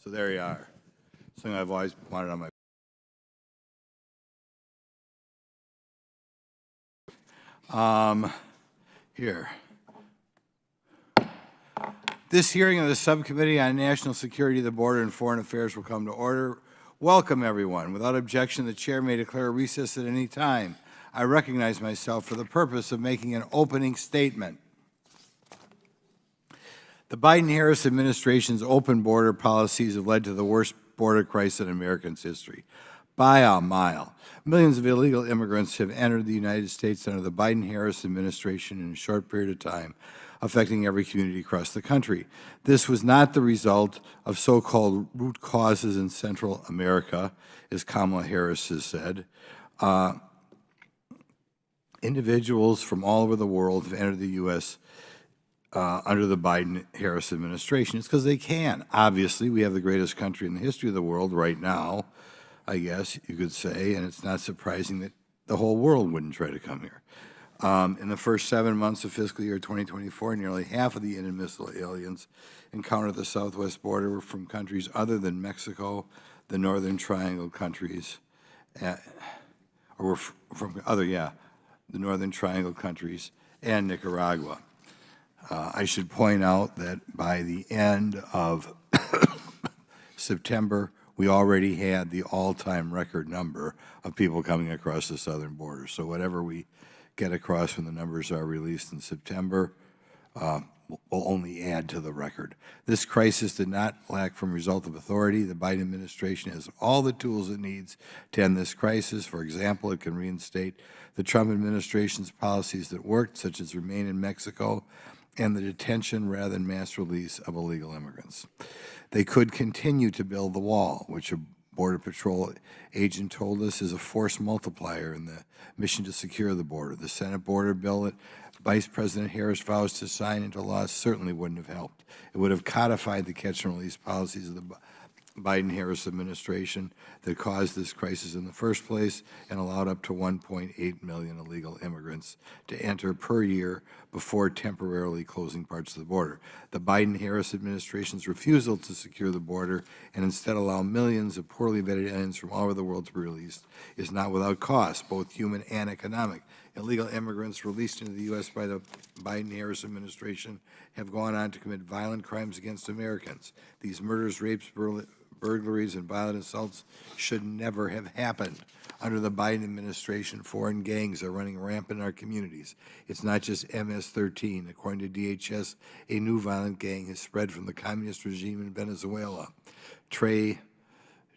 So there you are. Something I've always wanted on my. Here. This hearing of the Subcommittee on National Security, the Border, and Foreign Affairs will come to order. Welcome, everyone. Without objection, the chair may declare a recess at any time. I recognize myself for the purpose of making an opening statement. The Biden-Harris administration's open border policies have led to the worst border crisis in America's history. By a mile, millions of illegal immigrants have entered the United States under the Biden-Harris administration in a short period of time, affecting every community across the country. This was not the result of so-called root causes in Central America, as Kamala Harris has said. Individuals from all over the world have entered the U.S. Under the Biden-Harris administration. It's because they can. Obviously, we have the greatest country in the history of the world right now, I guess you could say, and it's not surprising that the whole world wouldn't try to come here. In the first 7 months of fiscal year 2024, nearly half of the inadmissible aliens encountered at the southwest border were from countries other than Mexico, the Northern Triangle countries, or were from the Northern Triangle countries and Nicaragua. I should point out that by the end of September, we already had the all-time record number of people coming across the southern border. So whatever we get across when the numbers are released in September will only add to the record. This crisis did not lack from result of authority. The Biden administration has all the tools it needs to end this crisis. For example, it can reinstate the Trump administration's policies that worked, such as remain in Mexico and the detention rather than mass release of illegal immigrants. They could continue to build the wall, which a Border Patrol agent told us is a force multiplier in the mission to secure the border. The Senate border bill that Vice President Harris vows to sign into law certainly wouldn't have helped. It would have codified the catch-and-release policies of the Biden-Harris administration that caused this crisis in the first place and allowed up to 1.8 million illegal immigrants to enter per year before temporarily closing parts of the border. The Biden-Harris administration's refusal to secure the border and instead allow millions of poorly vetted aliens from all over the world to be released is not without cost, both human and economic. Illegal immigrants released into the U.S. by the Biden-Harris administration have gone on to commit violent crimes against Americans. These murders, rapes, burglaries, and violent assaults should never have happened. Under the Biden administration, foreign gangs are running rampant in our communities. It's not just MS-13. According to DHS, a new violent gang has spread from the communist regime in Venezuela, Trey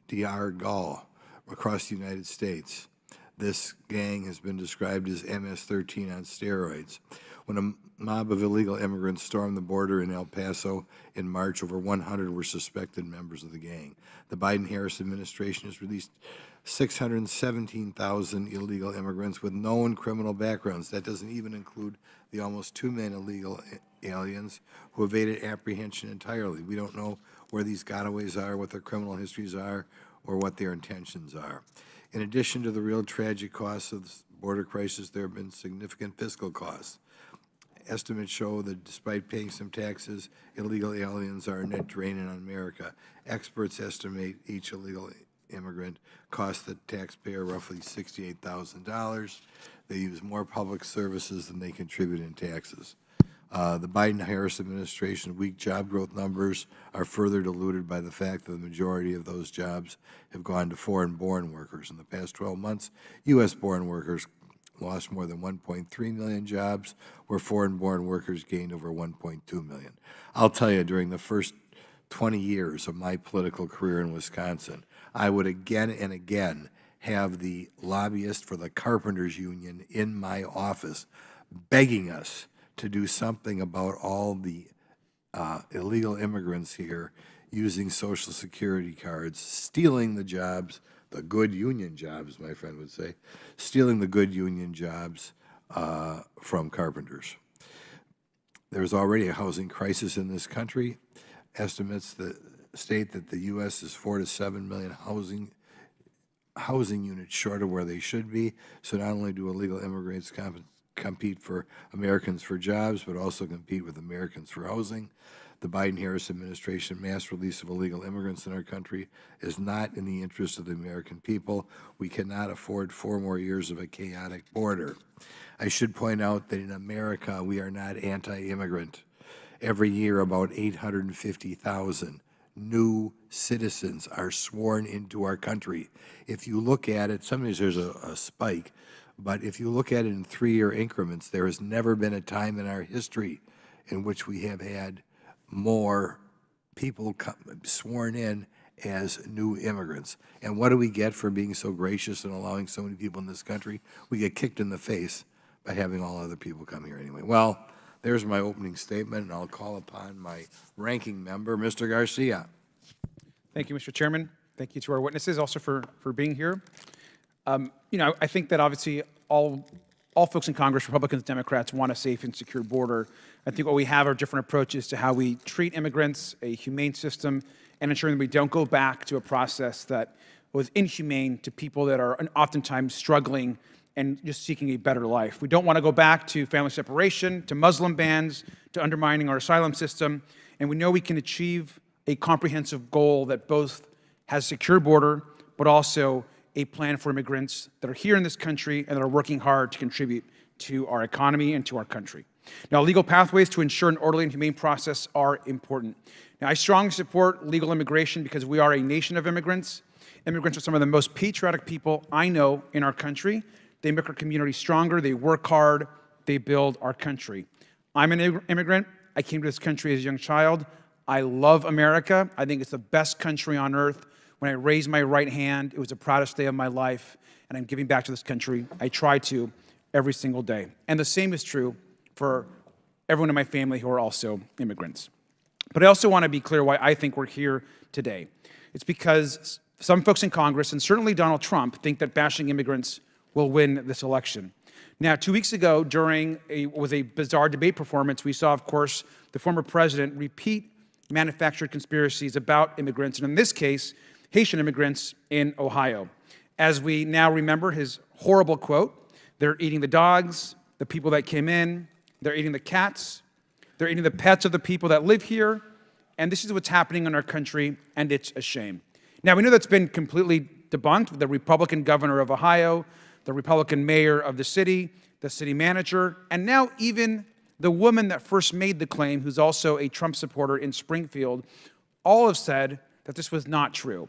Diargal, across the United States. This gang has been described as MS-13 on steroids. When a mob of illegal immigrants stormed the border in El Paso in March, over 100 were suspected members of the gang. The Biden-Harris administration has released 617,000 illegal immigrants with known criminal backgrounds. That doesn't even include the almost 2 million illegal aliens who evaded apprehension entirely. We don't know where these gotaways are, what their criminal histories are, or what their intentions are. In addition to the real tragic costs of the border crisis, there have been significant fiscal costs. Estimates show that despite paying some taxes, illegal aliens are a net drain on America. Experts estimate each illegal immigrant costs the taxpayer roughly $68,000. They use more public services than they contribute in taxes. The Biden-Harris administration's weak job growth numbers are further diluted by the fact that the majority of those jobs have gone to foreign-born workers. In the past 12 months, U.S.-born workers lost more than 1.3 million jobs, where foreign-born workers gained over 1.2 million. I'll tell you, during the first 20 years of my political career in Wisconsin, I would again and again have the lobbyist for the Carpenters Union in my office begging us to do something about all the illegal immigrants here using Social Security cards, stealing the jobs, the good union jobs, my friend would say, stealing the good union jobs from carpenters. There's already a housing crisis in this country. Estimates that state that the U.S. is 4 to 7 million housing units short of where they should be. So not only do illegal immigrants compete for Americans for jobs, but also compete with Americans for housing. the Biden-Harris administration mass release of illegal immigrants in our country is not in the interest of the American people. We cannot afford 4 more years of a chaotic border. I should point out that in America, we are not anti-immigrant. Every year, about 850,000 new citizens are sworn into our country. If you look at it, sometimes there's a spike, but if you look at it in 3-year increments, there has never been a time in our history in which we have had more people sworn in as new immigrants. And what do we get for being so gracious and allowing so many people in this country? We get kicked in the face by having all other people come here anyway. Well, there's my opening statement, and I'll call upon my ranking member, Mr. Garcia. Thank you, Mr. Chairman. Thank you to our witnesses also for being here. I think that obviously all folks in Congress, Republicans, Democrats, want a safe and secure border. I think what we have are different approaches to how we treat immigrants, a humane system, and ensuring that we don't go back to a process that was inhumane to people that are oftentimes struggling and just seeking a better life. We don't want to go back to family separation, to Muslim bans, to undermining our asylum system, and we know we can achieve a comprehensive goal that both has a secure border, but also a plan for immigrants that are here in this country and that are working hard to contribute to our economy and to our country. Now, legal pathways to ensure an orderly and humane process are important. Now, I strongly support legal immigration because we are a nation of immigrants. Immigrants are some of the most patriotic people I know in our country. They make our community stronger, they work hard, they build our country. I'm an immigrant. I came to this country as a young child. I love America. I think it's the best country on earth. When I raised my right hand, it was the proudest day of my life, and I'm giving back to this country. I try to every single day. And the same is true for everyone in my family who are also immigrants. But I also want to be clear why I think we're here today. It's because some folks in Congress, and certainly Donald Trump, think that bashing immigrants will win this election. Now, 2 weeks ago, during what was a bizarre debate performance, we saw, of course, the former president repeat manufactured conspiracies about immigrants, and in this case, Haitian immigrants in Ohio. As we now remember his horrible quote, they're eating the dogs, the people that came in, they're eating the cats, they're eating the pets of the people that live here, and this is what's happening in our country, and it's a shame. Now, we know that's been completely debunked. The Republican governor of Ohio, the Republican mayor of the city manager, and now even the woman that first made the claim, who's also a Trump supporter in Springfield, all have said that this was not true.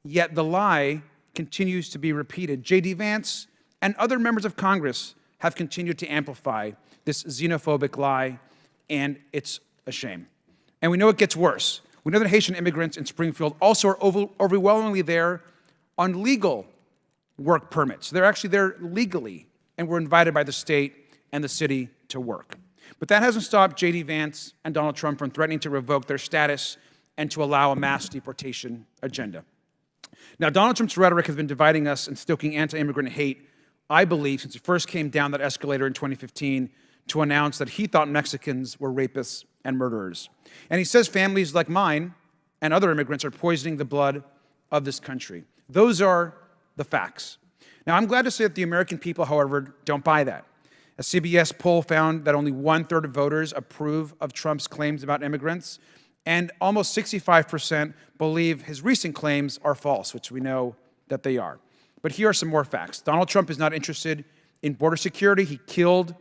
Yet the lie continues to be repeated. J.D. Vance and other members of Congress have continued to amplify this xenophobic lie, and it's a shame. And we know it gets worse. We know that Haitian immigrants in Springfield also are overwhelmingly there on legal work permits. They're actually there legally, and were invited by the state and the city to work. But that hasn't stopped J.D. Vance and Donald Trump from threatening to revoke their status and to allow a mass deportation agenda. Now, Donald Trump's rhetoric has been dividing us and stoking anti-immigrant hate, I believe, since he first came down that escalator in 2015 to announce that he thought Mexicans were rapists and murderers. And he says families like mine and other immigrants are poisoning the blood of this country. Those are the facts. Now, I'm glad to say that the American people, however, don't buy that. A CBS poll found that only 1/3 of voters approve of Trump's claims about immigrants, and almost 65% believe his recent claims are false, which we know that they are. But here are some more facts. Donald Trump is not interested in border security. He killed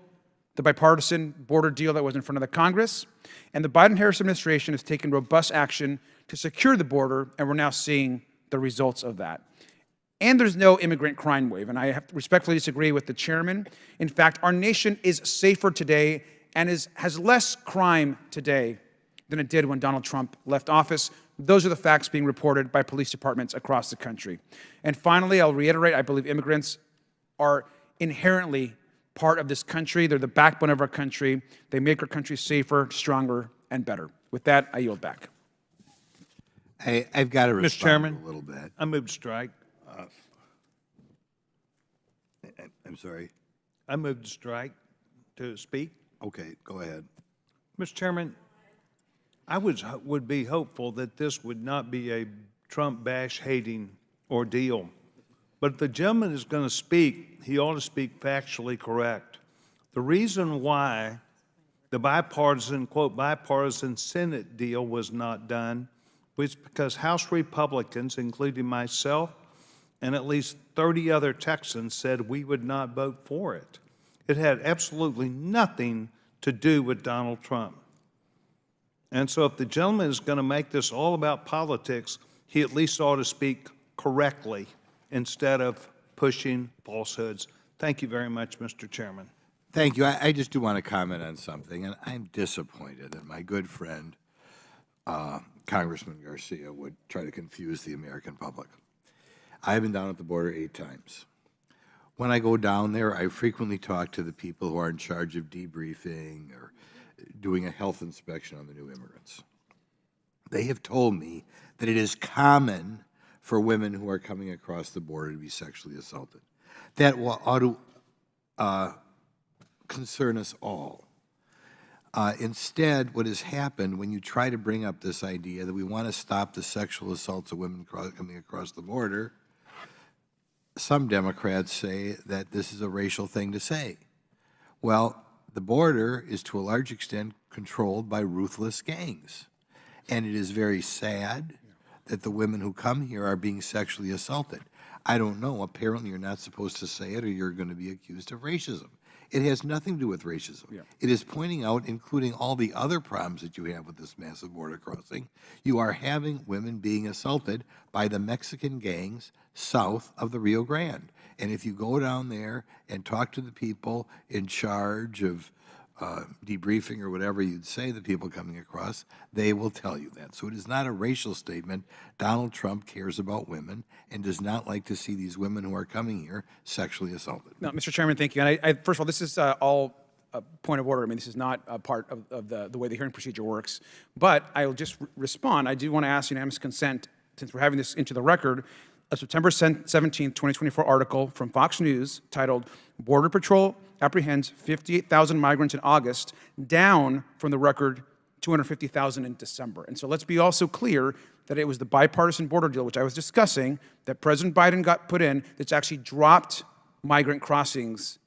the bipartisan border deal that was in front of the Congress, and the Biden-Harris administration has taken robust action to secure the border, and we're now seeing the results of that. And there's no immigrant crime wave, and I have to respectfully disagree with the chairman. In fact, our nation is safer today and has less crime today than it did when Donald Trump left office. Those are the facts being reported by police departments across the country. And finally, I'll reiterate, I believe immigrants are inherently part of this country. They're the backbone of our country. They make our country safer, stronger, and better. With that, I yield back. I've got to respond Mr. Chairman, a little bit. I move to strike. I'm sorry. I move to strike to speak. Okay, go ahead. Mr. Chairman, I would be hopeful that this would not be a Trump bash hating ordeal. But if the gentleman is going to speak, he ought to speak factually correct. The reason why the bipartisan, quote, bipartisan Senate deal was not done was because House Republicans, including myself and at least 30 other Texans, said we would not vote for it. It had absolutely nothing to do with Donald Trump. And so if the gentleman is going to make this all about politics, he at least ought to speak correctly instead of pushing falsehoods. Thank you very much, Mr. Chairman. Thank you. I just do want to comment on something, and I'm disappointed that my good friend, Congressman Garcia, would try to confuse the American public. I've been down at the border 8 times. When I go down there, I frequently talk to the people who are in charge of debriefing or doing a health inspection on the new immigrants. They have told me that it is common for women who are coming across the border to be sexually assaulted. That ought to concern us all. Instead, what has happened when you try to bring up this idea that we want to stop the sexual assaults of women coming across the border, some Democrats say that this is a racial thing to say. Well, the border is to a large extent controlled by ruthless gangs. And it is very sad that the women who come here are being sexually assaulted. I don't know. Apparently, you're not supposed to say it or you're going to be accused of racism. It has nothing to do with racism. Yeah. It is pointing out, including all the other problems that you have with this massive border crossing, you are having women being assaulted by the Mexican gangs south of the Rio Grande. And if you go down there and talk to the people in charge of debriefing or whatever you'd say, the people coming across, they will tell you that. So it is not a racial statement. Donald Trump cares about women and does not like to see these women who are coming here sexually assaulted. No, Mr. Chairman, thank you. And first of all, this is all a point of order. I mean, this is not a part of the way the hearing procedure works. But I will just respond. I do want to ask unanimous consent, since we're having this into the record, a September 17, 2024 article from Fox News titled, "Border Patrol Apprehends 58,000 Migrants in August, down from the record 250,000 in December." And so let's be also clear that it was the bipartisan border deal, which I was discussing, that President Biden got put in, that's actually dropped migrant crossings.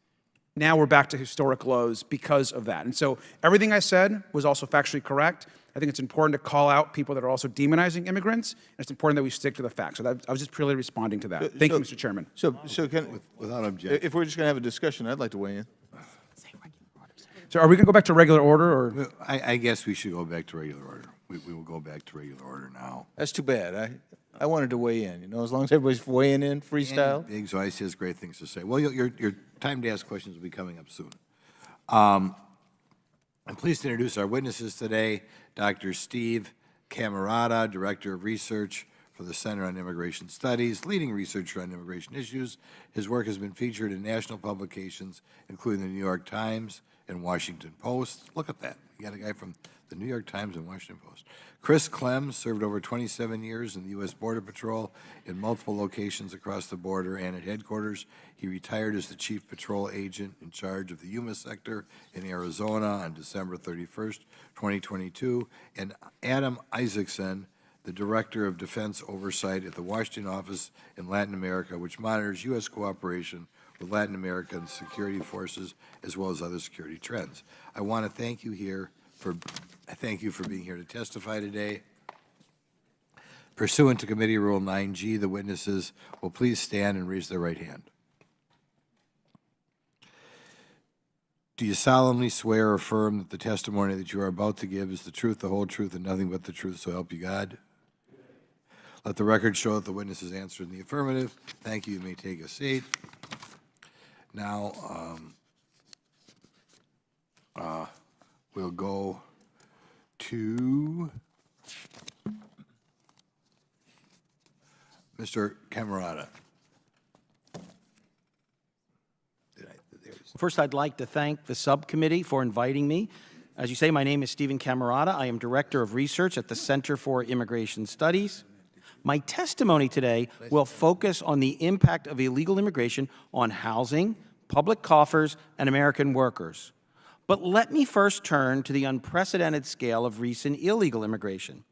Now we're back to historic lows because of that. And so everything I said was also factually correct. I think it's important to call out people that are also demonizing immigrants, and it's important that we stick to the facts. So I was just purely responding to that. Thank you, Mr. Chairman. So can, Without objection. if we're just going to have a discussion, I'd like to weigh in. So are we going to go back to regular order, or? I guess we should go back to regular order. We will go back to regular order now. That's too bad. I wanted to weigh in, as long as everybody's weighing in, freestyle. And Biggs always has great things to say. Well, your time to ask questions will be coming up soon. I'm pleased to introduce our witnesses today, Dr. Steve Camarata, Director of Research for the Center on Immigration Studies, leading researcher on immigration issues. His work has been featured in national publications, including the New York Times and Washington Post. Look at that. You got a guy from the New York Times and Washington Post. Chris Clem served over 27 years in the U.S. Border Patrol in multiple locations across the border and at headquarters. He retired as the Chief Patrol Agent in charge of the Yuma sector in Arizona on December 31st, 2022. And Adam Isaacson, the Director of Defense Oversight at the Washington Office in Latin America, which monitors U.S. cooperation with Latin American security forces as well as other security trends. I want to thank you for being here to testify today. Pursuant to Committee Rule 9G, the witnesses will please stand and raise their right hand. Do you solemnly swear or affirm that the testimony that you are about to give is the truth, the whole truth, and nothing but the truth, so help you God? Let the record show that the witness has answered in the affirmative. Thank you. You may take a seat. Now, we'll go to Mr. Camarata. First, I'd like to thank the subcommittee for inviting me. As you say, my name is Stephen Camarata. I am Director of Research at the Center for Immigration Studies. My testimony today will focus on the impact of illegal immigration on housing, public coffers, and American workers. But let me first turn to the unprecedented scale of recent illegal immigration.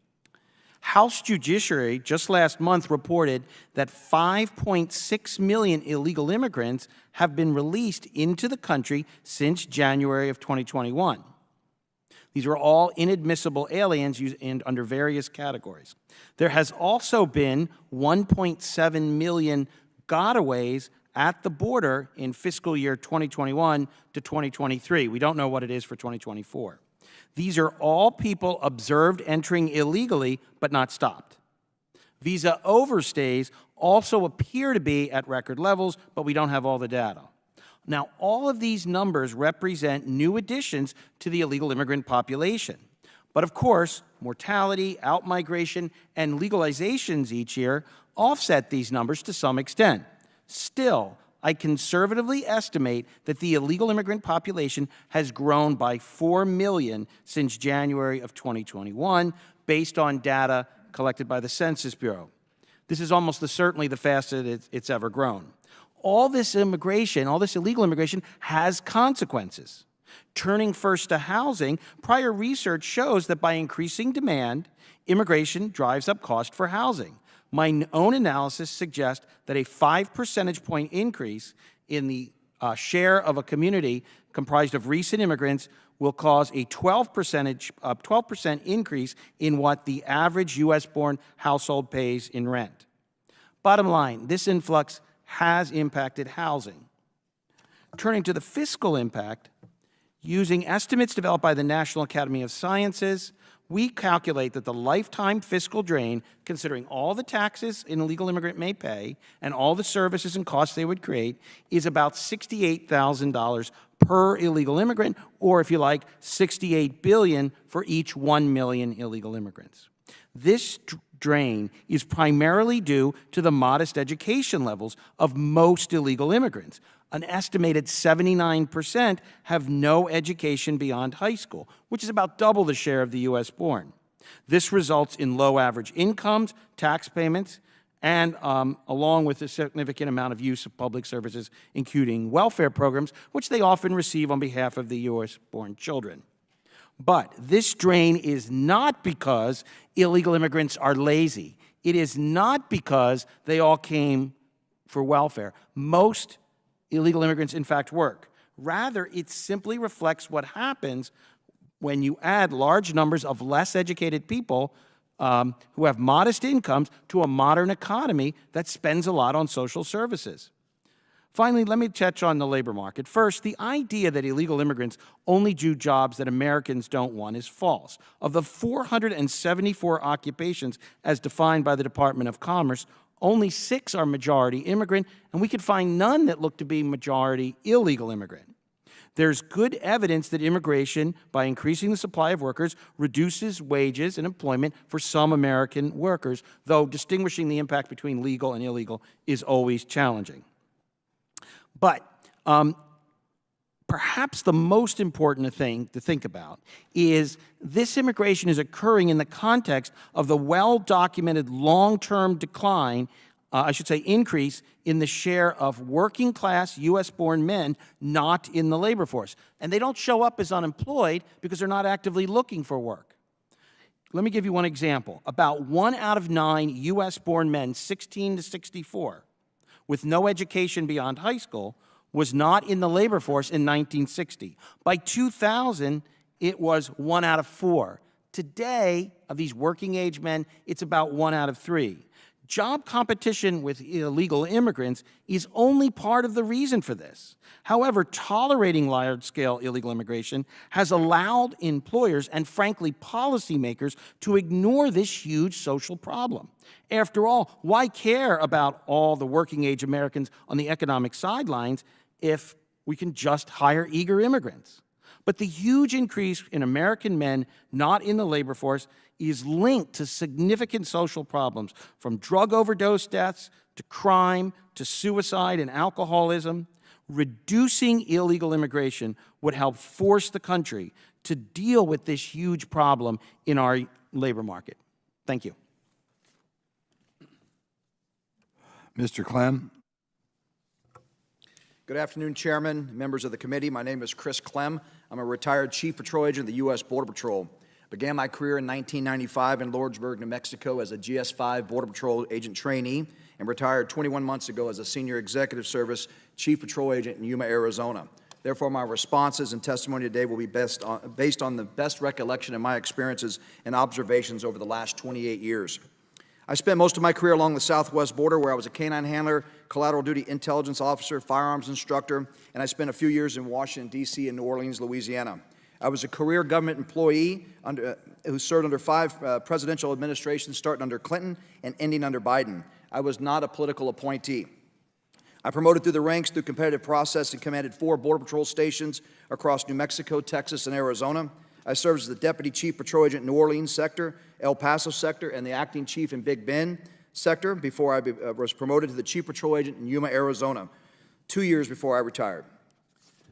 House Judiciary just last month reported that 5.6 million illegal immigrants have been released into the country since January of 2021. These are all inadmissible aliens and under various categories. There has also been 1.7 million gotaways at the border in fiscal year 2021 to 2023. We don't know what it is for 2024. These are all people observed entering illegally but not stopped. Visa overstays also appear to be at record levels, but we don't have all the data. Now, all of these numbers represent new additions to the illegal immigrant population. But of course, mortality, outmigration, and legalizations each year offset these numbers to some extent. Still, I conservatively estimate that the illegal immigrant population has grown by 4 million since January of 2021, based on data collected by the Census Bureau. This is almost certainly the fastest it's ever grown. All this immigration, all this illegal immigration has consequences. Turning first to housing, prior research shows that by increasing demand, immigration drives up cost for housing. My own analysis suggests that a 5 percentage point increase in the share of a community comprised of recent immigrants will cause a 12% increase in what the average U.S.-born household pays in rent. Bottom line, this influx has impacted housing. Turning to the fiscal impact, using estimates developed by the National Academy of Sciences, we calculate that the lifetime fiscal drain, considering all the taxes an illegal immigrant may pay and all the services and costs they would create, is about $68,000 per illegal immigrant, or if you like, $68 billion for each 1 million illegal immigrants. This drain is primarily due to the modest education levels of most illegal immigrants. An estimated 79% have no education beyond high school, which is about double the share of the U.S. born. This results in low average incomes, tax payments, and along with a significant amount of use of public services, including welfare programs, which they often receive on behalf of the U.S.-born children. But this drain is not because illegal immigrants are lazy. It is not because they all came for welfare. Most illegal immigrants, in fact, work. Rather, it simply reflects what happens when you add large numbers of less educated people who have modest incomes to a modern economy that spends a lot on social services. Finally, let me touch on the labor market. First, the idea that illegal immigrants only do jobs that Americans don't want is false. Of the 474 occupations as defined by the Department of Commerce, only 6 are majority immigrant, and we could find none that look to be majority illegal immigrant. There's good evidence that immigration, by increasing the supply of workers, reduces wages and employment for some American workers, though distinguishing the impact between legal and illegal is always challenging. But perhaps the most important thing to think about is this immigration is occurring in the context of the well-documented long-term decline, increase in the share of working-class U.S.-born men not in the labor force. And they don't show up as unemployed because they're not actively looking for work. Let me give you one example. About 1 out of 9 U.S.-born men, 16 to 64, with no education beyond high school, was not in the labor force in 1960. By 2000, it was 1 out of 4. Today, of these working-age men, it's about 1 out of 3. Job competition with illegal immigrants is only part of the reason for this. However, tolerating large-scale illegal immigration has allowed employers and, frankly, policymakers to ignore this huge social problem. After all, why care about all the working-age Americans on the economic sidelines if we can just hire eager immigrants? But the huge increase in American men not in the labor force is linked to significant social problems, from drug overdose deaths to crime to suicide and alcoholism. Reducing illegal immigration would help force the country to deal with this huge problem in our labor market. Thank you. Mr. Clem? Good afternoon, Chairman, members of the committee. My name is Chris Clem. I'm a retired Chief Patrol Agent of the U.S. Border Patrol. Began my career in 1995 in Lordsburg, New Mexico as a GS-5 Border Patrol Agent trainee and retired 21 months ago as a Senior Executive Service Chief Patrol Agent in Yuma, Arizona. Therefore, my responses and testimony today will be based on the best recollection of my experiences and observations over the last 28 years. I spent most of my career along the southwest border, where I was a canine handler, collateral duty intelligence officer, firearms instructor, and I spent a few years in Washington, D.C. and New Orleans, Louisiana. I was a career government employee who served under 5 presidential administrations, starting under Clinton and ending under Biden. I was not a political appointee. I promoted through the ranks through competitive process and commanded 4 Border Patrol stations across New Mexico, Texas, and Arizona. I served as the Deputy Chief Patrol Agent in New Orleans sector, El Paso sector, and the Acting Chief in Big Bend sector before I was promoted to the Chief Patrol Agent in Yuma, Arizona, 2 years before I retired.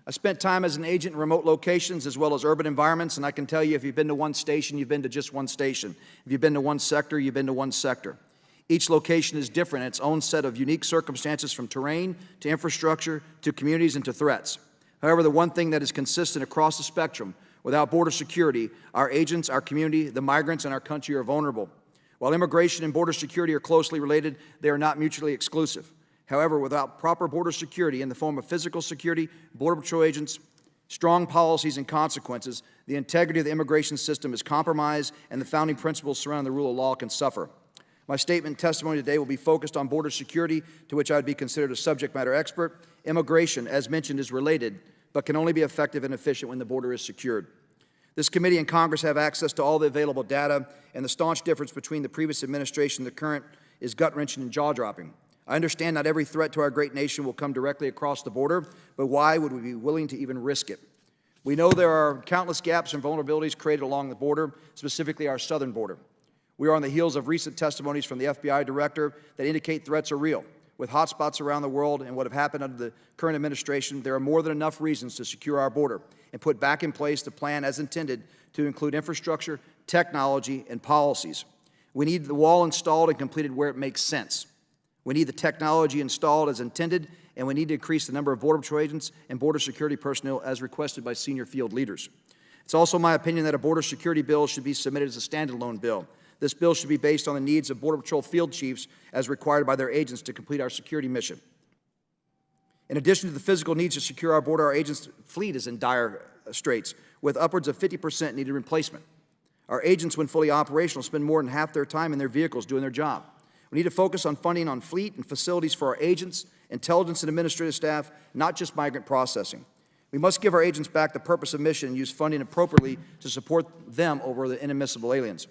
I spent time as an agent in remote locations as well as urban environments, and I can tell you, if you've been to one station, you've been to just one station. If you've been to one sector, you've been to one sector. Each location is different in its own set of unique circumstances, from terrain to infrastructure to communities and to threats. However, the one thing that is consistent across the spectrum: without border security, our agents, our community, the migrants, and our country are vulnerable. While immigration and border security are closely related, they are not mutually exclusive. However, without proper border security in the form of physical security, Border Patrol agents, strong policies, and consequences, the integrity of the immigration system is compromised, and the founding principles surrounding the rule of law can suffer. My statement and testimony today will be focused on border security, to which I would be considered a subject matter expert. Immigration, as mentioned, is related, but can only be effective and efficient when the border is secured. This committee and Congress have access to all the available data, and the staunch difference between the previous administration and the current is gut-wrenching and jaw-dropping. I understand not every threat to our great nation will come directly across the border, but why would we be willing to even risk it? We know there are countless gaps and vulnerabilities created along the border, specifically our southern border. We are on the heels of recent testimonies from the FBI director that indicate threats are real. With hotspots around the world and what have happened under the current administration, there are more than enough reasons to secure our border and put back in place the plan as intended to include infrastructure, technology, and policies. We need the wall installed and completed where it makes sense. We need the technology installed as intended, and we need to increase the number of Border Patrol agents and border security personnel as requested by senior field leaders. It's also my opinion that a border security bill should be submitted as a standalone bill. This bill should be based on the needs of Border Patrol field chiefs as required by their agents to complete our security mission. In addition to the physical needs to secure our border, our agents' fleet is in dire straits, with upwards of 50% needed replacement. Our agents, when fully operational, spend more than half their time in their vehicles doing their job. We need to focus on funding on fleet and facilities for our agents, intelligence and administrative staff, not just migrant processing. We must give our agents back the purpose of mission and use funding appropriately to support them over the inadmissible aliens.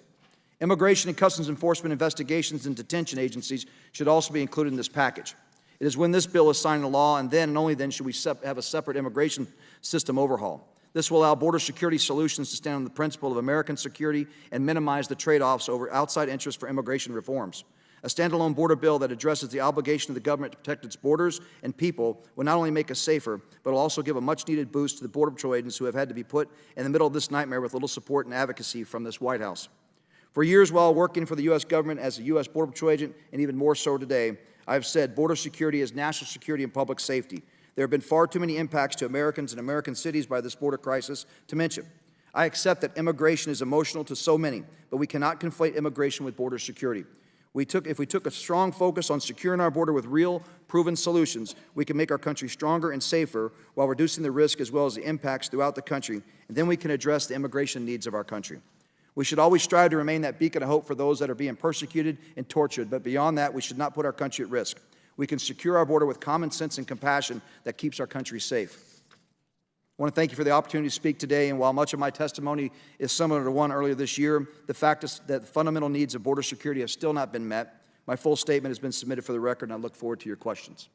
Immigration and Customs Enforcement investigations and detention agencies should also be included in this package. It is when this bill is signed into law, and then and only then should we have a separate immigration system overhaul. This will allow border security solutions to stand on the principle of American security and minimize the trade-offs over outside interests for immigration reforms. A standalone border bill that addresses the obligation of the government to protect its borders and people will not only make us safer, but will also give a much-needed boost to the Border Patrol agents who have had to be put in the middle of this nightmare with little support and advocacy from this White House. For years, while working for the U.S. government as a U.S. Border Patrol agent, and even more so today, I've said border security is national security and public safety. There have been far too many impacts to Americans and American cities by this border crisis to mention. I accept that immigration is emotional to so many, but we cannot conflate immigration with border security. If we took a strong focus on securing our border with real, proven solutions, we can make our country stronger and safer while reducing the risk as well as the impacts throughout the country, and then we can address the immigration needs of our country. We should always strive to remain that beacon of hope for those that are being persecuted and tortured, but beyond that, we should not put our country at risk. We can secure our border with common sense and compassion that keeps our country safe. I want to thank you for the opportunity to speak today, and while much of my testimony is similar to one earlier this year, the fact is that the fundamental needs of border security have still not been met. My full statement has been submitted for the record, and I look forward to your questions.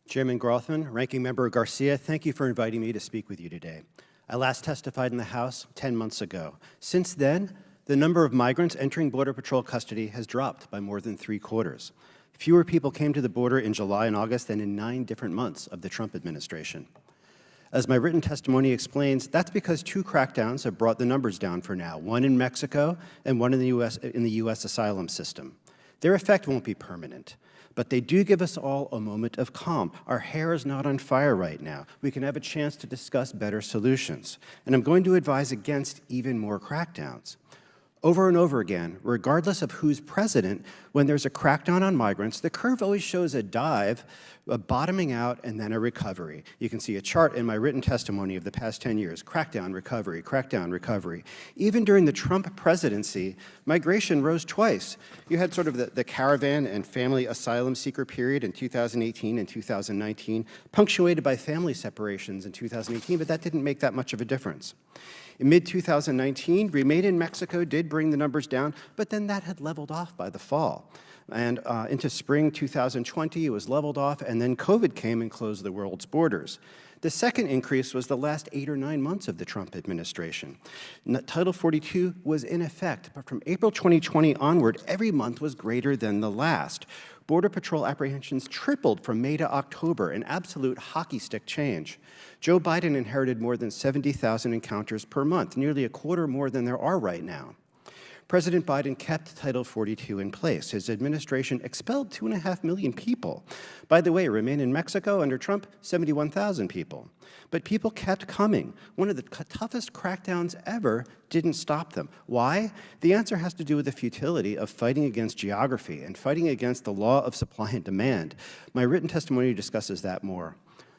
Chairman Grothman, Ranking Member Garcia, thank you for inviting me to speak with you today. I last testified in the House 10 months ago. Since then, the number of migrants entering Border Patrol custody has dropped by more than 3/4. Fewer people came to the border in July and August than in 9 different months of the Trump administration. As my written testimony explains, that's because 2 crackdowns have brought the numbers down for now, one in Mexico and one in the U.S. asylum system. Their effect won't be permanent, but they do give us all a moment of calm. Our hair is not on fire right now. We can have a chance to discuss better solutions. And I'm going to advise against even more crackdowns. Over and over again, regardless of who's president, when there's a crackdown on migrants, the curve always shows a dive, a bottoming out, and then a recovery. You can see a chart in my written testimony of the past 10 years, crackdown, recovery, crackdown, recovery. Even during the Trump presidency, migration rose twice. You had sort of the caravan and family asylum seeker period in 2018 and 2019, punctuated by family separations in 2018, but that didn't make that much of a difference. In mid-2019, Remain in Mexico did bring the numbers down, but then that had leveled off by the fall. And into spring 2020, it was leveled off, and then COVID came and closed the world's borders. The second increase was the last 8 or 9 months of the Trump administration. Title 42 was in effect, but from April 2020 onward, every month was greater than the last. Border Patrol apprehensions tripled from May to October, an absolute hockey stick change. Joe Biden inherited more than 70,000 encounters per month, nearly a quarter more than there are right now. President Biden kept Title 42 in place. His administration expelled 2.5 million people. By the way, Remain in Mexico under Trump, 71,000 people. But people kept coming. One of the toughest crackdowns ever didn't stop them. Why? The answer has to do with the futility of fighting against geography and fighting against the law of supply and demand. My written testimony discusses that more.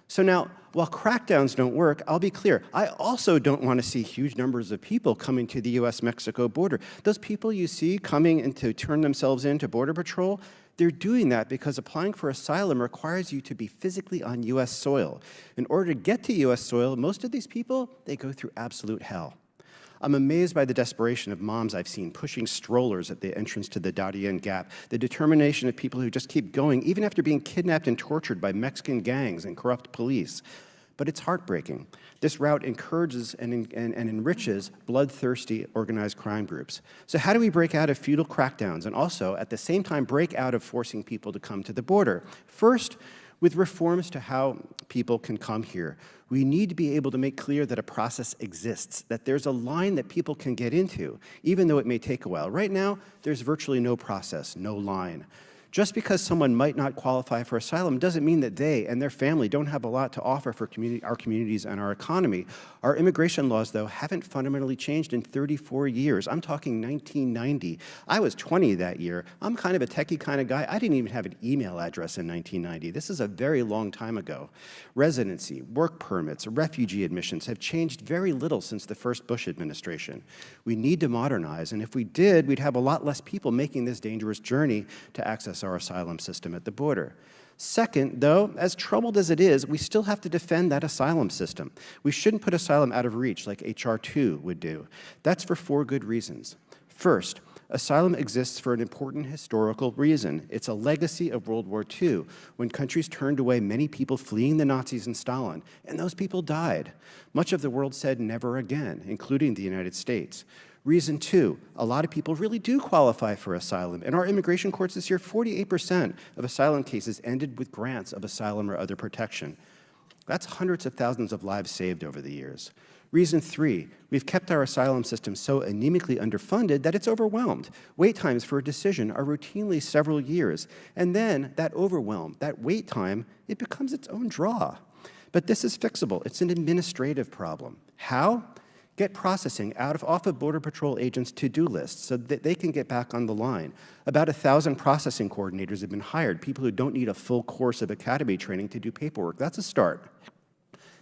So now, while crackdowns don't work, I'll be clear, I also don't want to see huge numbers of people coming to the US-Mexico border. Those people you see coming in to turn themselves in to Border Patrol, they're doing that because applying for asylum requires you to be physically on US soil. In order to get to US soil, most of these people, they go through absolute hell. I'm amazed by the desperation of moms I've seen pushing strollers at the entrance to the Darien Gap, the determination of people who just keep going, even after being kidnapped and tortured by Mexican gangs and corrupt police. But it's heartbreaking. This route encourages and enriches bloodthirsty organized crime groups. So how do we break out of feudal crackdowns and also, at the same time, break out of forcing people to come to the border? First, with reforms to how people can come here. We need to be able to make clear that a process exists, that there's a line that people can get into, even though it may take a while. Right now, there's virtually no process, no line. Just because someone might not qualify for asylum doesn't mean that they and their family don't have a lot to offer for our communities and our economy. Our immigration laws, though, haven't fundamentally changed in 34 years. I'm talking 1990. I was 20 that year. I'm kind of a techie kind of guy. I didn't even have an email address in 1990. This is a very long time ago. Residency, work permits, refugee admissions have changed very little since the first Bush administration. We need to modernize, and if we did, we'd have a lot less people making this dangerous journey to access our asylum system at the border. Second, though, as troubled as it is, we still have to defend that asylum system. We shouldn't put asylum out of reach like H.R. 2 would do. That's for 4 good reasons. First, asylum exists for an important historical reason. It's a legacy of World War II, when countries turned away many people fleeing the Nazis and Stalin, and those people died. Much of the world said never again, including the United States. Reason 2, a lot of people really do qualify for asylum. In our immigration courts this year, 48% of asylum cases ended with grants of asylum or other protection. That's hundreds of thousands of lives saved over the years. Reason 3, we've kept our asylum system so anemically underfunded that it's overwhelmed. Wait times for a decision are routinely several years. And then that overwhelm, that wait time, it becomes its own draw. But this is fixable. It's an administrative problem. How? Get processing off of Border Patrol agents' to-do lists so that they can get back on the line. About 1,000 processing coordinators have been hired, people who don't need a full course of academy training to do paperwork. That's a start.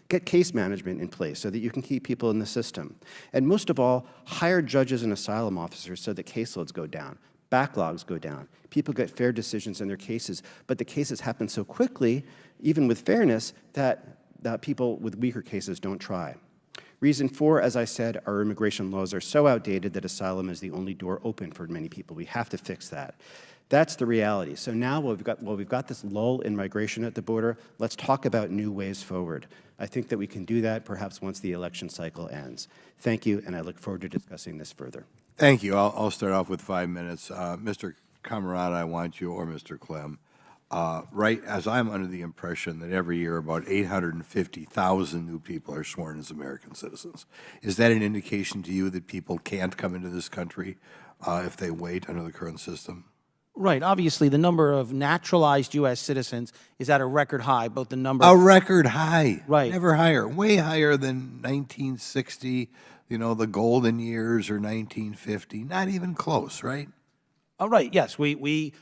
Get case management in place so that you can keep people in the system. And most of all, hire judges and asylum officers so that caseloads go down, backlogs go down, people get fair decisions in their cases, but the cases happen so quickly, even with fairness, that people with weaker cases don't try. Reason 4, as I said, our immigration laws are so outdated that asylum is the only door open for many people. We have to fix that. That's the reality. So now we've got this lull in migration at the border, let's talk about new ways forward. I think that we can do that perhaps once the election cycle ends. Thank you, and I look forward to discussing this further. Thank you. I'll start off with 5 minutes. Mr. Camarada, I want you, or Mr. Clem, right, as I'm under the impression that every year about 850,000 new people are sworn as American citizens. Is that an indication to you that people can't come into this country if they wait under the current system? Right. Obviously, the number of naturalized U.S. citizens is at a record high, both the number... A record high. Right. Never higher. Way higher than 1960, the golden years or 1950? Not even close, right? All right, yes, the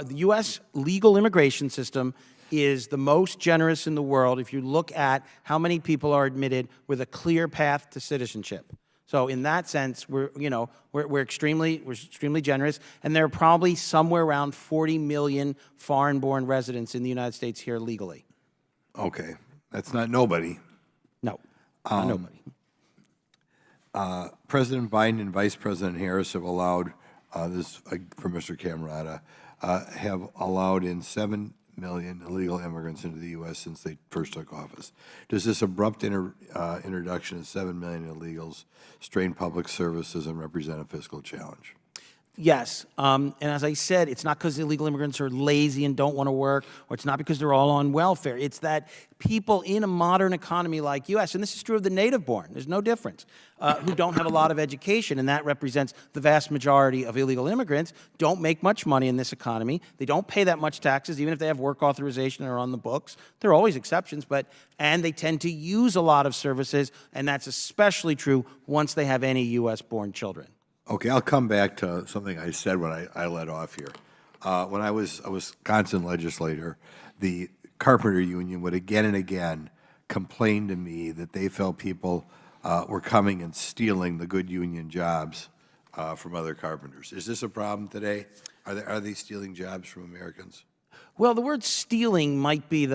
U.S. legal immigration system is the most generous in the world if you look at how many people are admitted with a clear path to citizenship. So in that sense, we're extremely generous, and there are probably somewhere around 40 million foreign-born residents in the United States here legally. Okay, that's not nobody. No, not nobody. President Biden and Vice President Harris have allowed, this for Mr. Camerata, have allowed in 7 million illegal immigrants into the U.S. since they first took office. Does this abrupt introduction of 7 million illegals strain public services and represent a fiscal challenge? Yes, and as I said, it's not because illegal immigrants are lazy and don't want to work, or it's not because they're all on welfare. It's that people in a modern economy like U.S., and this is true of the native-born, there's no difference, who don't have a lot of education, and that represents the vast majority of illegal immigrants, don't make much money in this economy. They don't pay that much taxes, even if they have work authorization and are on the books. There are always exceptions, and they tend to use a lot of services, and that's especially true once they have any U.S.-born children. Okay, I'll come back to something I said when I led off here. When I was a Wisconsin legislator, the carpenter union would again and again complain to me that they felt people were coming and stealing the good union jobs from other carpenters. Is this a problem today? Are they stealing jobs from Americans? Well, the word stealing might be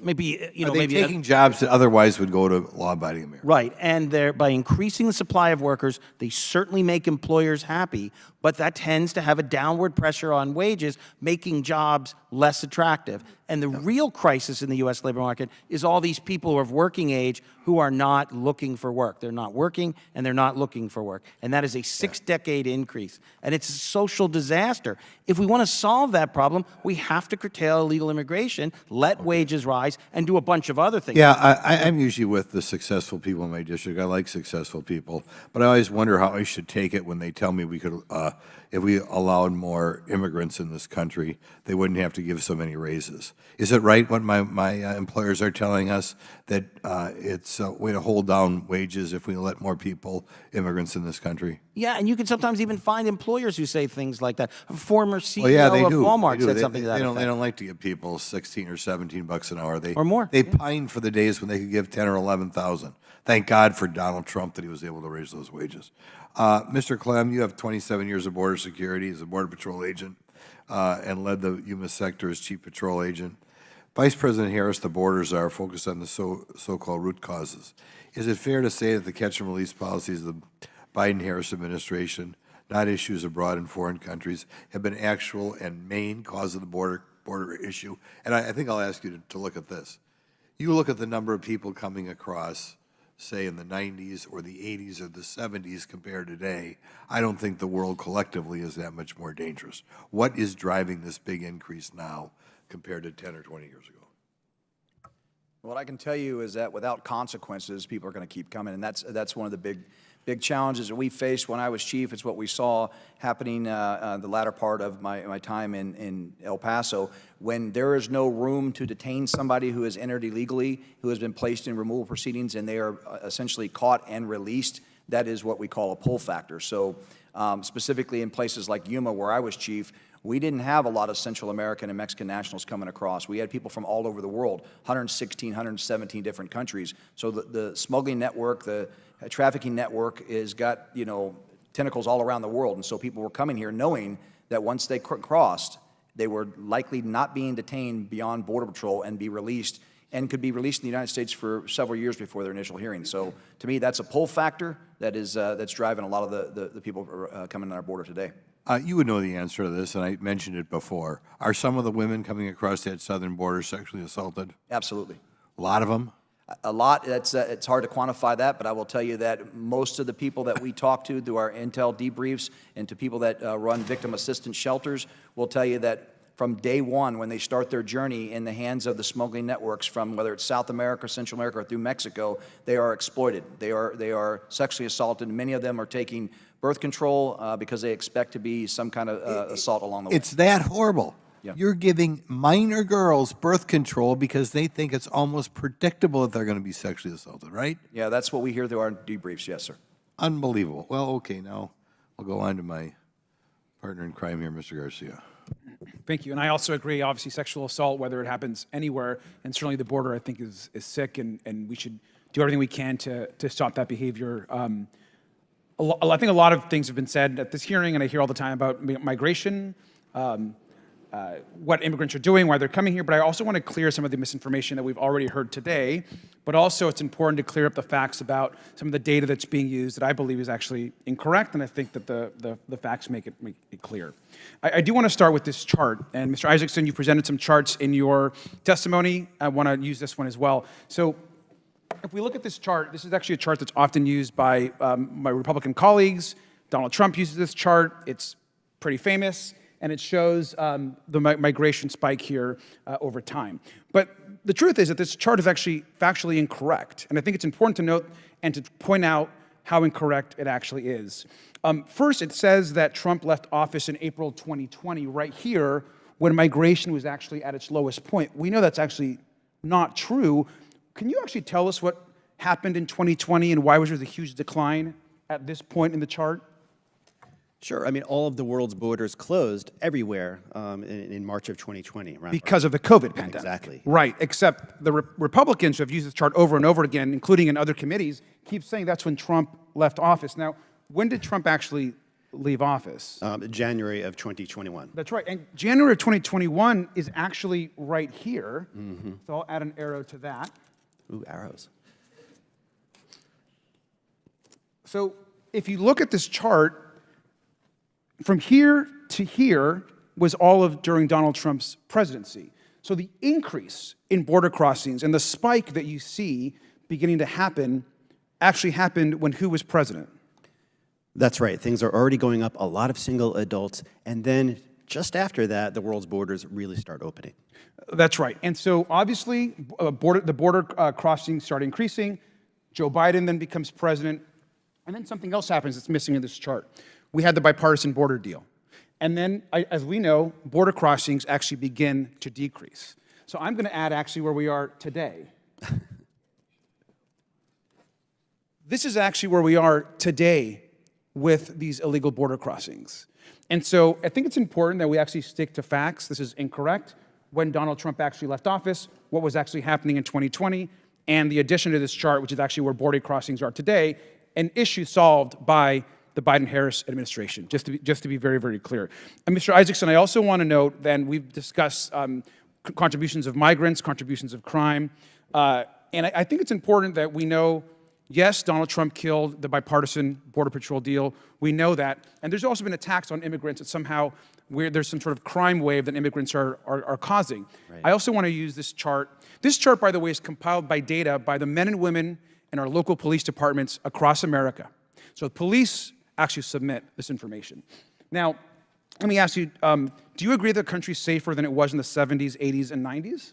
taking jobs that otherwise would go to law-abiding Americans? Right, and by increasing the supply of workers, they certainly make employers happy, but that tends to have a downward pressure on wages, making jobs less attractive. And the real crisis in the U.S. labor market is all these people who are of working age who are not looking for work. They're not working, and they're not looking for work. And that is a 6-decade increase. And it's a social disaster. If we want to solve that problem, we have to curtail illegal immigration, let wages rise, and do a bunch of other things. Yeah, I'm usually with the successful people in my district. I like successful people. But I always wonder how I should take it when they tell me we could, if we allowed more immigrants in this country, they wouldn't have to give so many raises. Is it right what my employers are telling us, that it's a way to hold down wages if we let more people, immigrants in this country? Yeah, and you can sometimes even find employers who say things like that. A former CEO Well, yeah, they of do. Walmart They do. said something to that They effect. don't like to give people 16 or 17 bucks an hour. Or more. They pine for the days when they could give 10 or 11,000. Thank God for Donald Trump that he was able to raise those wages. Mr. Clem, you have 27 years of border security as a Border Patrol agent and led the UMass sector as Chief Patrol Agent. Vice President Harris, the borders are focused on the so-called root causes. Is it fair to say that the catch and release policies of the Biden-Harris administration, not issues abroad in foreign countries, have been actual and main cause of the border issue? And I think I'll ask you to look at this. You look at the number of people coming across, say in the 90s or the 80s or the 70s compared to today, I don't think the world collectively is that much more dangerous. What is driving this big increase now compared to 10 or 20 years ago? What I can tell you is that without consequences, people are going to keep coming, and that's one of the big challenges that we faced when I was chief. It's what we saw happening the latter part of my time in El Paso. When there is no room to detain somebody who has entered illegally, who has been placed in removal proceedings, and they are essentially caught and released, that is what we call a pull factor. So specifically in places like Yuma, where I was chief, we didn't have a lot of Central American and Mexican nationals coming across. We had people from all over the world, 116, 117 different countries. So the smuggling network, the trafficking network has got, tentacles all around the world. And so people were coming here knowing that once they crossed, they were likely not being detained beyond Border Patrol and be released, and could be released in the United States for several years before their initial hearing. So to me, that's a pull factor that is that's driving a lot of the people coming on our border today. You would know the answer to this, and I mentioned it before. Are some of the women coming across that southern border sexually assaulted? Absolutely. A lot of them? A lot. It's hard to quantify that, but I will tell you that most of the people that we talk to through our intel debriefs and to people that run victim assistance shelters will tell you that from day one, when they start their journey in the hands of the smuggling networks, from whether it's South America, Central America, or through Mexico, they are exploited. They are sexually assaulted. Many of them are taking birth control because they expect to be some kind of assault along the way. It's that horrible. Yeah. You're giving minor girls birth control because they think it's almost predictable that they're going to be sexually assaulted, right? Yeah, that's what we hear through our debriefs, yes, sir. Unbelievable. Well, okay, now I'll go on to my partner in crime here, Mr. Garcia. Thank you. And I also agree, obviously, sexual assault, whether it happens anywhere, and certainly the border, I think, is sick, and we should do everything we can to stop that behavior. I think a lot of things have been said at this hearing, and I hear all the time about migration, what immigrants are doing, why they're coming here, but I also want to clear some of the misinformation that we've already heard today, but also it's important to clear up the facts about some of the data that's being used that I believe is actually incorrect, and I think that the facts make it clear. I do want to start with this chart, and Mr. Isaacson, you presented some charts in your testimony. I want to use this one as well. So if we look at this chart, this is actually a chart that's often used by my Republican colleagues. Donald Trump uses this chart. It's pretty famous, and it shows the migration spike here over time. But the truth is that this chart is actually factually incorrect, and I think it's important to note and to point out how incorrect it actually is. First, it says that Trump left office in April 2020, right here, when migration was actually at its lowest point. We know that's actually not true. Can you actually tell us what happened in 2020 and why was there a huge decline at this point in the chart? Sure. I mean, all of the world's borders closed everywhere in March of 2020. Because of the COVID pandemic. Exactly. Right, except the Republicans who have used this chart over and over again, including in other committees, keep saying that's when Trump left office. Now, when did Trump actually leave office? January of 2021. That's right, and January of 2021 is actually right here. So I'll add an arrow to that. Ooh, arrows. So if you look at this chart, from here to here was all of during Donald Trump's presidency. So the increase in border crossings and the spike that you see beginning to happen actually happened when who was president? That's right. Things are already going up, a lot of single adults, and then just after that, the world's borders really start opening. That's right. And so obviously, the border crossings start increasing. Joe Biden then becomes president. And then something else happens that's missing in this chart. We had the bipartisan border deal. And then, as we know, border crossings actually begin to decrease. So I'm going to add actually where we are today. This is actually where we are today with these illegal border crossings. And so I think it's important that we actually stick to facts. This is incorrect. When Donald Trump actually left office, what was actually happening in 2020, and the addition to this chart, which is actually where border crossings are today, an issue solved by the Biden-Harris administration, just to be very, very clear. And Mr. Isaacson, I also want to note, then we've discussed contributions of migrants, contributions of crime, and I think it's important that we know, yes, Donald Trump killed the bipartisan Border Patrol deal. We know that. And there's also been attacks on immigrants that somehow there's some sort of crime wave that immigrants are causing. Right. I also want to use this chart. This chart, by the way, is compiled by data by the men and women in our local police departments across America. So police actually submit this information. Now, let me ask you, do you agree that the country's safer than it was in the 70s, 80s, and 90s?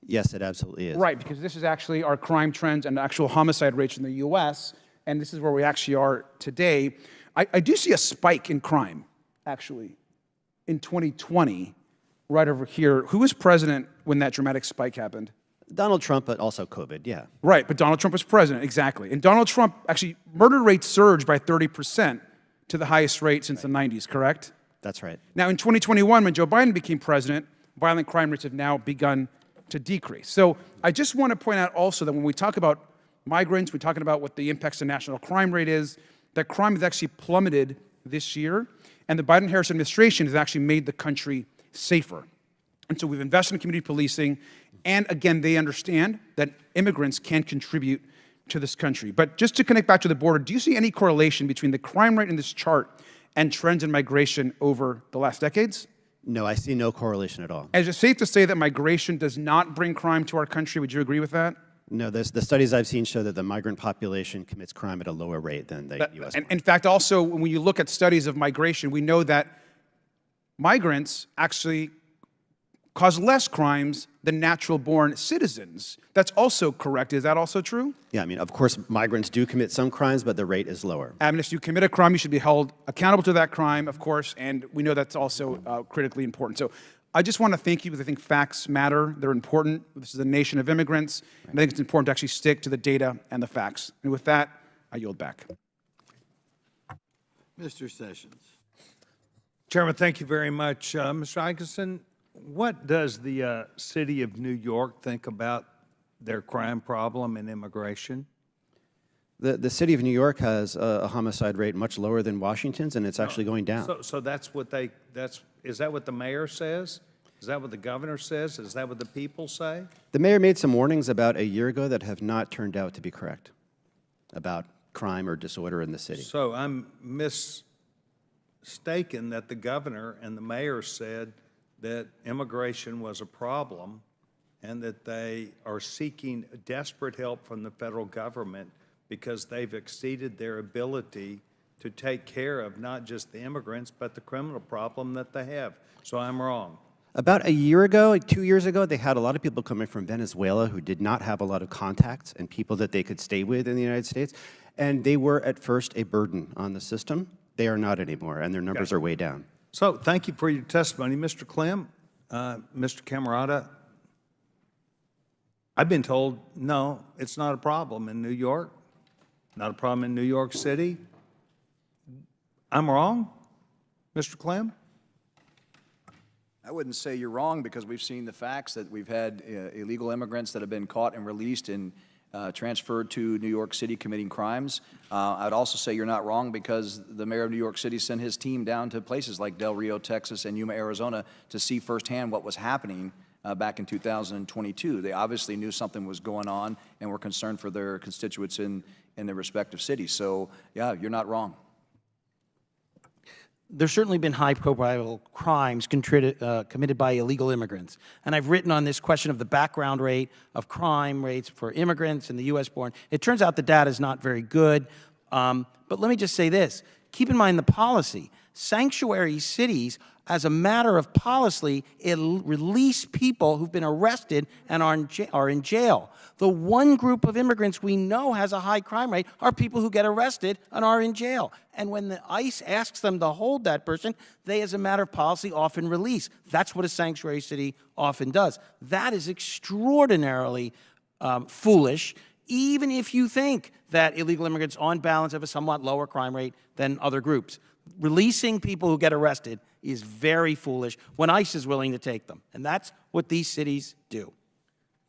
Yes, it absolutely is. Right, because this is actually our crime trends and actual homicide rates in the U.S., and this is where we actually are today. I do see a spike in crime, actually, in 2020, right over here. Who was president when that dramatic spike happened? Donald Trump, but also COVID, yeah. Right, but Donald Trump was president, exactly. And Donald Trump, actually, murder rates surged by 30% to the highest rate since the 90s, correct? That's right. Now, in 2021, when Joe Biden became president, violent crime rates have now begun to decrease. So I just want to point out also that when we talk about migrants, we're talking about what the impacts to national crime rate is, that crime has actually plummeted this year, and the Biden-Harris administration has actually made the country safer. And so we've invested in community policing, and again, they understand that immigrants can contribute to this country. But just to connect back to the border, do you see any correlation between the crime rate in this chart and trends in migration over the last decades? No, I see no correlation at all. Is it safe to say that migration does not bring crime to our country? Would you agree with that? No, the studies I've seen show that the migrant population commits crime at a lower rate than the U.S. And in fact, also, when you look at studies of migration, we know that migrants actually cause less crimes than natural-born citizens. That's also correct. Is that also true? Yeah, I mean, of course, migrants do commit some crimes, but the rate is lower. And if you commit a crime, you should be held accountable to that crime, of course, and we know that's also critically important. So I just want to thank you because I think facts matter. They're important. This is a nation of immigrants, and I think it's important to actually stick to the data and the facts. And with that, I yield back. Mr. Sessions. Chairman, thank you very much. Mr. Ikinson, what does the city of New York think about their crime problem and immigration? The city of New York has a homicide rate much lower than Washington's, and it's actually going down. So that's what is that what the mayor says? Is that what the governor says? Is that what the people say? The mayor made some warnings about a year ago that have not turned out to be correct about crime or disorder in the city. So I'm mistaken that the governor and the mayor said that immigration was a problem and that they are seeking desperate help from the federal government because they've exceeded their ability to take care of not just the immigrants, but the criminal problem that they have. So I'm wrong. About a year ago, 2 years ago, they had a lot of people coming from Venezuela who did not have a lot of contacts and people that they could stay with in the United States. And they were at first a burden on the system. They are not anymore, and their numbers are way down. So thank you for your testimony. Mr. Clem, Mr. Camerata, I've been told, no, it's not a problem in New York, not a problem in New York City. I'm wrong, Mr. Clem? I wouldn't say you're wrong because we've seen the facts that we've had illegal immigrants that have been caught and released and transferred to New York City committing crimes. I would also say you're not wrong because the mayor of New York City sent his team down to places like Del Rio, Texas, and Yuma, Arizona to see firsthand what was happening back in 2022. They obviously knew something was going on and were concerned for their constituents in their respective cities. So, yeah, you're not wrong. There's certainly been high-profile crimes committed by illegal immigrants. And I've written on this question of the background rate of crime rates for immigrants and the U.S. born. It turns out the data is not very good. But let me just say this. Keep in mind the policy. Sanctuary cities, as a matter of policy, release people who've been arrested and are in jail. The one group of immigrants we know has a high crime rate are people who get arrested and are in jail. And when the ICE asks them to hold that person, they, as a matter of policy, often release. That's what a sanctuary city often does. That is extraordinarily foolish, even if you think that illegal immigrants, on balance, have a somewhat lower crime rate than other groups. Releasing people who get arrested is very foolish when ICE is willing to take them. And that's what these cities do.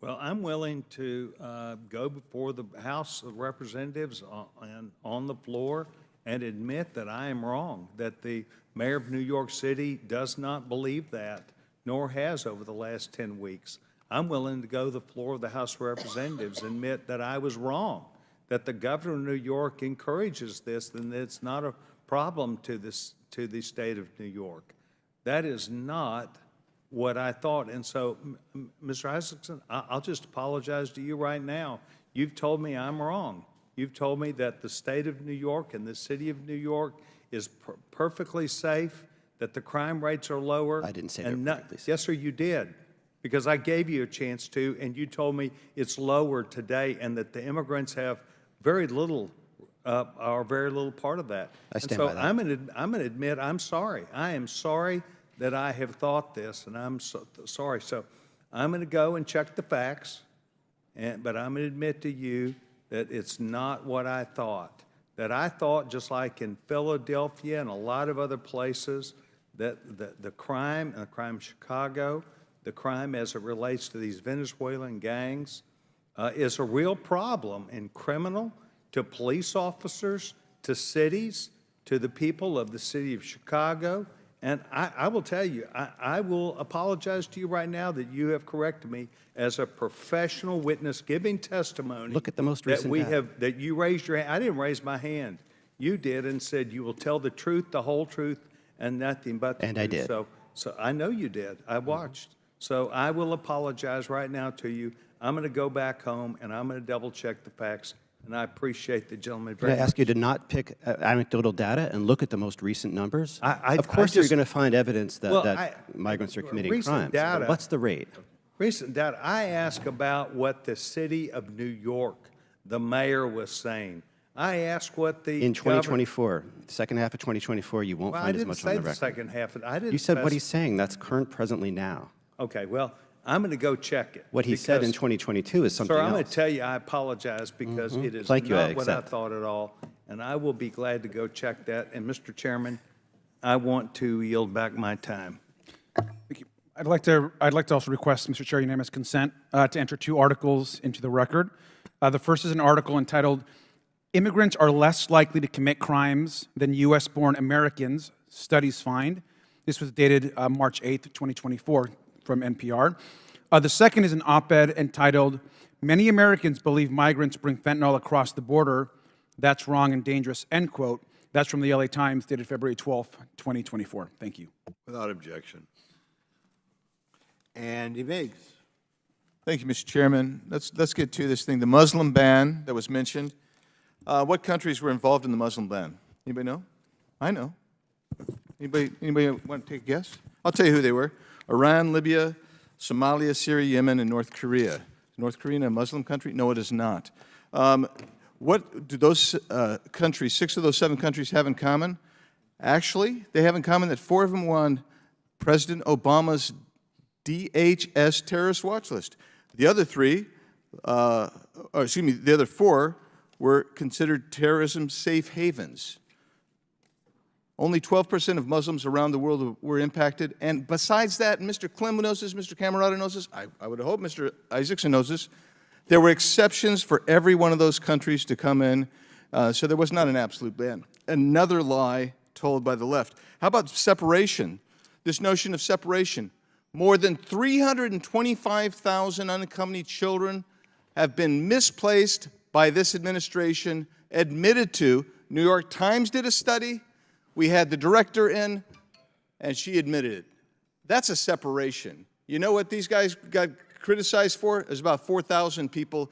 Well, I'm willing to go before the House of Representatives on the floor and admit that I am wrong, that the mayor of New York City does not believe that, nor has over the last 10 weeks. I'm willing to go to the floor of the House of Representatives and admit that I was wrong, that the governor of New York encourages this, and that it's not a problem to the state of New York. That is not what I thought. And so, Mr. Isaacson, I'll just apologize to you right now. You've told me I'm wrong. You've told me that the state of New York and the city of New York is perfectly safe, that the crime rates are lower. I didn't say they're perfectly safe. Yes, sir, you did. Because I gave you a chance to, and you told me it's lower today and that the immigrants have very little are a very little part of that. I stand and so by that. I'm going to admit I'm sorry. I am sorry that I have thought this, and I'm sorry. So I'm going to go and check the facts, but I'm going to admit to you that it's not what I thought. That I thought, just like in Philadelphia and a lot of other places, that the crime in Chicago, the crime as it relates to these Venezuelan gangs, is a real problem in criminal, to police officers, to cities, to the people of the city of Chicago. And I will tell you, I will apologize to you right now that you have corrected me as a professional witness giving testimony. Look at the most recent data. That you raised your hand. I didn't raise my hand. You did, and said you will tell the truth, the whole truth, and nothing but the truth. And I did. So I know you did. I watched. So I will apologize right now to you. I'm going to go back home, and I'm going to double-check the facts. And I appreciate the gentleman very Can I ask much. you to not pick anecdotal data and look at the most recent numbers? Of course, you're going to find evidence that, Well, migrants are committing recent crimes. data- But what's the rate? Recent data, I asked about what the city of New York, the mayor was saying. I asked what the In 2024, the second half of 2024, you won't Well, I find as didn't much say on the the record. second half. I didn't. You said what spec- he's saying. That's current presently now. Okay, well, I'm going to go check it. What he said in because- 2022 is something Sir, else. I'm going to tell you I apologize because it is Thank you, I not what I accept. thought at all. and I will be glad to go check that. And Mr. Chairman, I want to yield back my time. Thank you. I'd like to also request, Mr. Chair, unanimous consent to enter 2 articles into the record. The first is an article entitled, "Immigrants are less likely to commit crimes than U.S.-born Americans, studies find." This was dated March 8th, 2024 from NPR. The second is an op-ed entitled, "Many Americans believe migrants bring fentanyl across the border. That's wrong and dangerous," end quote. That's from the LA Times, dated February 12th, 2024. Thank you. Without objection. Andy Biggs. Thank you, Mr. Chairman. Let's get to this thing. The Muslim ban that was mentioned. What countries were involved in the Muslim ban? Anybody know? I know. Anybody want to take a guess? I'll tell you who they were. Iran, Libya, Somalia, Syria, Yemen, and North Korea. Is North Korea a Muslim country? No, it is not. What do those countries, 6 of those 7 countries, have in common? Actually, they have in common that 4 of them were on President Obama's DHS terrorist watch list. The other 3, the other 4 were considered terrorism safe havens. Only 12% of Muslims around the world were impacted. And besides that, and Mr. Clem knows this, Mr. Camerata knows this, I would hope Mr. Isaacson knows this, there were exceptions for every one of those countries to come in, so there was not an absolute ban. Another lie told by the left. How about separation? This notion of separation. More than 325,000 unaccompanied children have been misplaced by this administration, admitted to. New York Times did a study. We had the director in, and she admitted it. That's a separation. You know what these guys got criticized for? It was about 4,000 people,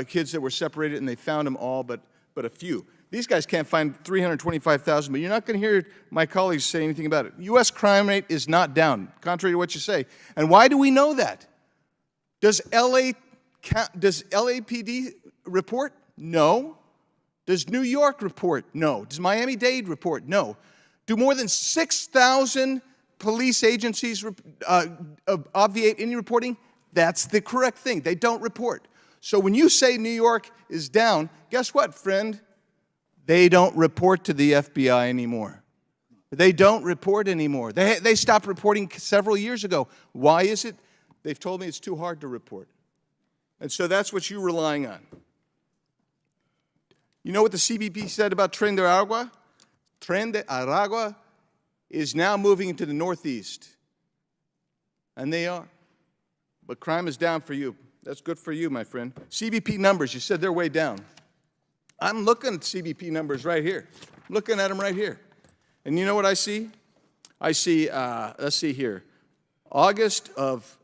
kids that were separated, and they found them all, but a few. These guys can't find 325,000, but you're not going to hear my colleagues say anything about it. U.S. crime rate is not down, contrary to what you say. And why do we know that? Does LAPD report? No. Does New York report? No. Does Miami-Dade report? No. Do more than 6,000 police agencies obviate any reporting? That's the correct thing. They don't report. So when you say New York is down, guess what, friend? They don't report to the FBI anymore. They don't report anymore. They stopped reporting several years ago. Why is it? They've told me it's too hard to report. And so that's what you're relying on. You know what the CBP said about Tren de Aragua? Tren de Aragua is now moving into the Northeast. And they are. But crime is down for you. That's good for you, my friend. CBP numbers, you said they're way down. I'm looking at CBP numbers right here. I'm looking at them right here. And you know what I see? I see, let's see here. August of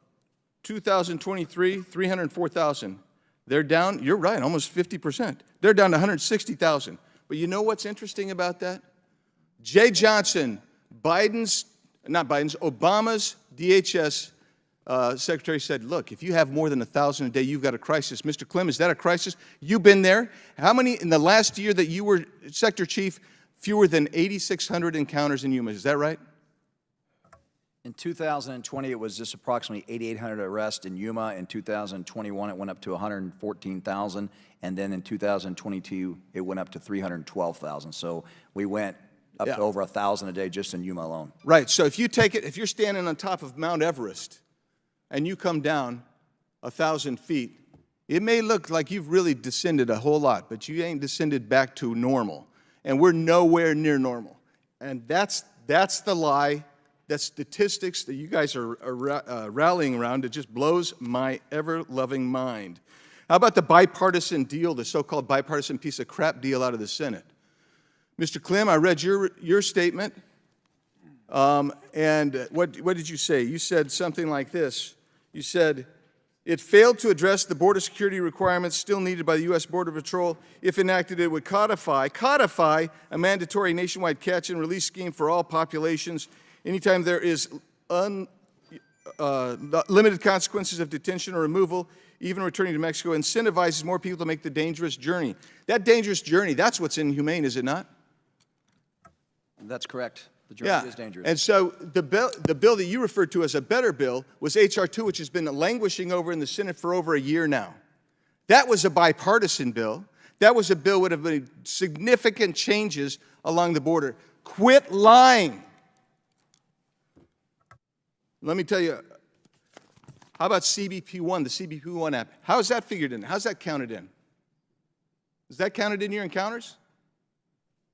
2023, 304,000. They're down, you're right, almost 50%. They're down to 160,000. But you know what's interesting about that? Jay Johnson, Obama's DHS secretary said, look, if you have more than 1,000 a day, you've got a crisis. Mr. Clem, is that a crisis? You've been there. How many in the last year that you were sector chief, fewer than 8,600 encounters in Yuma? Is that right? In 2020, it was just approximately 8,800 arrests in Yuma. In 2021, it went up to 114,000. And then in 2022, it went up to 312,000. So we went up to over 1,000 a day just in Yuma alone. Right. So if you take it, if you're standing on top of Mount Everest and you come down 1,000 feet, it may look like you've really descended a whole lot, but you ain't descended back to normal. And we're nowhere near normal. And that's the lie. That's statistics that you guys are rallying around. It just blows my ever-loving mind. How about the bipartisan deal, the so-called bipartisan piece of crap deal out of the Senate? Mr. Clem, I read your statement, and what did you say? You said something like this. You said, it failed to address the border security requirements still needed by the U.S. Border Patrol. If enacted, it would codify a mandatory nationwide catch and release scheme for all populations anytime there is limited consequences of detention or removal, even returning to Mexico, incentivizes more people to make the dangerous journey. That dangerous journey, that's what's inhumane, is it not? That's correct. The journey is dangerous. And so the bill that you referred to as a better bill was H.R. 2, which has been languishing over in the Senate for over a year now. That was a bipartisan bill. That was a bill would have made significant changes along the border. Quit lying. Let me tell you, how about CBP1, the CBP1 app? How is that figured in? How's that counted in? Is that counted in your encounters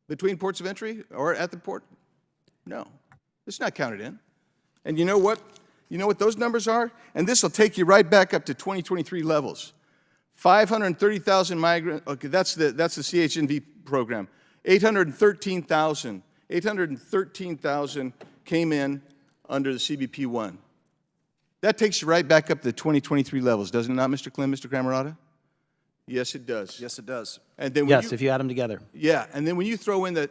between ports of entry or at the port? No, it's not counted in. And you know what? You know what those numbers are? And this will take you right back up to 2023 levels. 530,000 migrants, okay, that's the CHNV program. 813,000 came in under the CBP1. That takes you right back up to the 2023 levels, doesn't it not, Mr. Clem, Mr. Camerata? Yes, it does. Yes, it does. And then when Yes, you, if you add them together. yeah, and then when you throw in the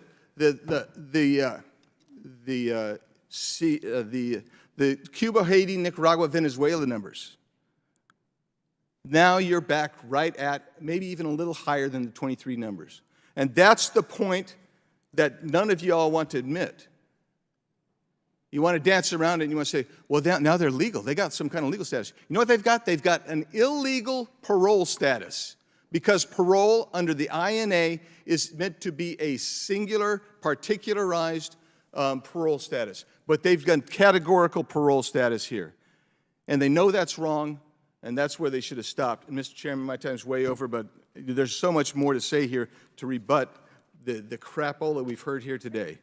Cuba, Haiti, Nicaragua, Venezuela numbers, now you're back right at maybe even a little higher than the 23 numbers. And that's the point that none of you all want to admit. You want to dance around it and you want to say, well, now they're legal. They got some kind of legal status. You know what they've got? They've got an illegal parole status because parole under the INA is meant to be a singular, particularized parole status. But they've got categorical parole status here. And they know that's wrong, and that's where they should have stopped. And Mr. Chairman, my time's way over, but there's so much more to say here to rebut the crapola we've heard here today.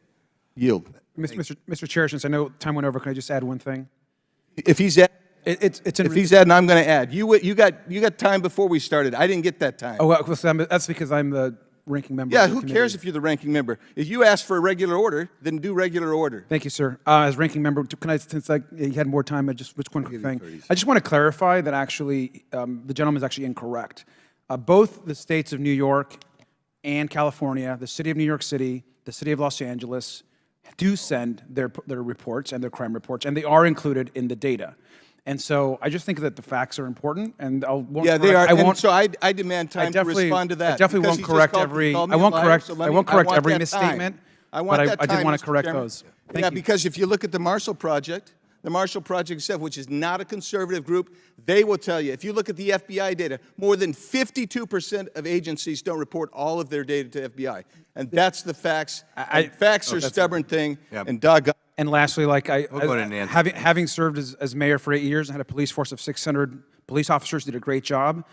Yield. Mr. Chair, since I know time went over, can I just add one thing? If he's at, It's in. if he's adding, I'm going to add. You got time before we started. I didn't get that time. Oh, well, that's because I'm the ranking member. Yeah, of the who committee. cares if you're the ranking member? If you ask for a regular order, then do regular order. Thank you, sir. As ranking member, can I, since you had more time, just one quick thing. I just want to clarify that actually the gentleman is actually incorrect. Both the states of New York and California, the city of New York City, the city of Los Angeles, do send their reports and their crime reports, and they are included in the data. And so I just think that the facts are important, and I won't. Yeah, they are. I won't. So I demand time to respond to that. I definitely because won't he just correct called- every. called I me a won't liar, correct. so I won't correct want every that misstatement. time. I want that I did time, want to Mr. correct Chairman. those. Thank you. Because if you look at the Marshall Project itself, which is not a conservative group, they will tell you, if you look at the FBI data, more than 52% of agencies don't report all of their data to FBI. And that's the facts. And facts are a stubborn thing, Yep. and doggone. And lastly, like We'll go to Nancy. having served as mayor for 8 years and had a police force of 600 police officers, did a great job.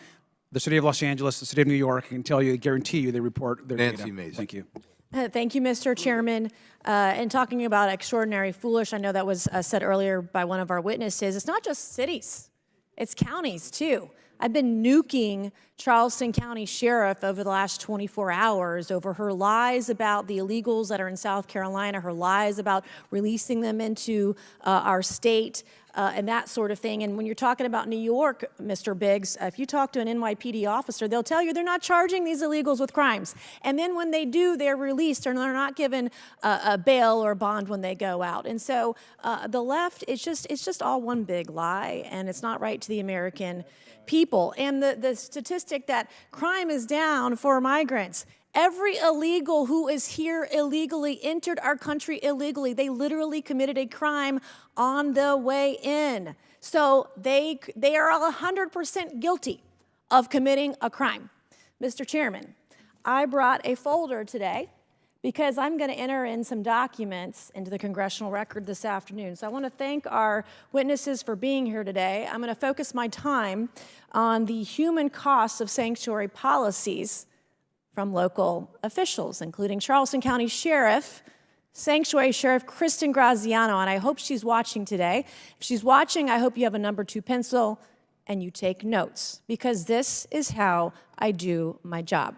The city of Los Angeles, the city of New York, I can tell you, guarantee you, they report their Nancy data. Mason. Thank you. Thank you, Mr. Chairman. And talking about extraordinary foolish, I know that was said earlier by one of our witnesses. It's not just cities, it's counties too. I've been nuking Charleston County Sheriff over the last 24 hours over her lies about the illegals that are in South Carolina, her lies about releasing them into our state, and that sort of thing. And when you're talking about New York, Mr. Biggs, if you talk to an NYPD officer, they'll tell you they're not charging these illegals with crimes. And then when they do, they're released, and they're not given a bail or bond when they go out. And so the left, it's just all one big lie, and it's not right to the American people. And the statistic that crime is down for migrants. Every illegal who is here illegally entered our country illegally. They literally committed a crime on the way in. So they are 100% guilty of committing a crime. Mr. Chairman, I brought a folder today because I'm going to enter in some documents into the congressional record this afternoon. So I want to thank our witnesses for being here today. I'm going to focus my time on the human costs of sanctuary policies from local officials, including Charleston County Sheriff, Sanctuary Sheriff Kristen Graziano, and I hope she's watching today. If she's watching, I hope you have a number 2 pencil and you take notes, because this is how I do my job.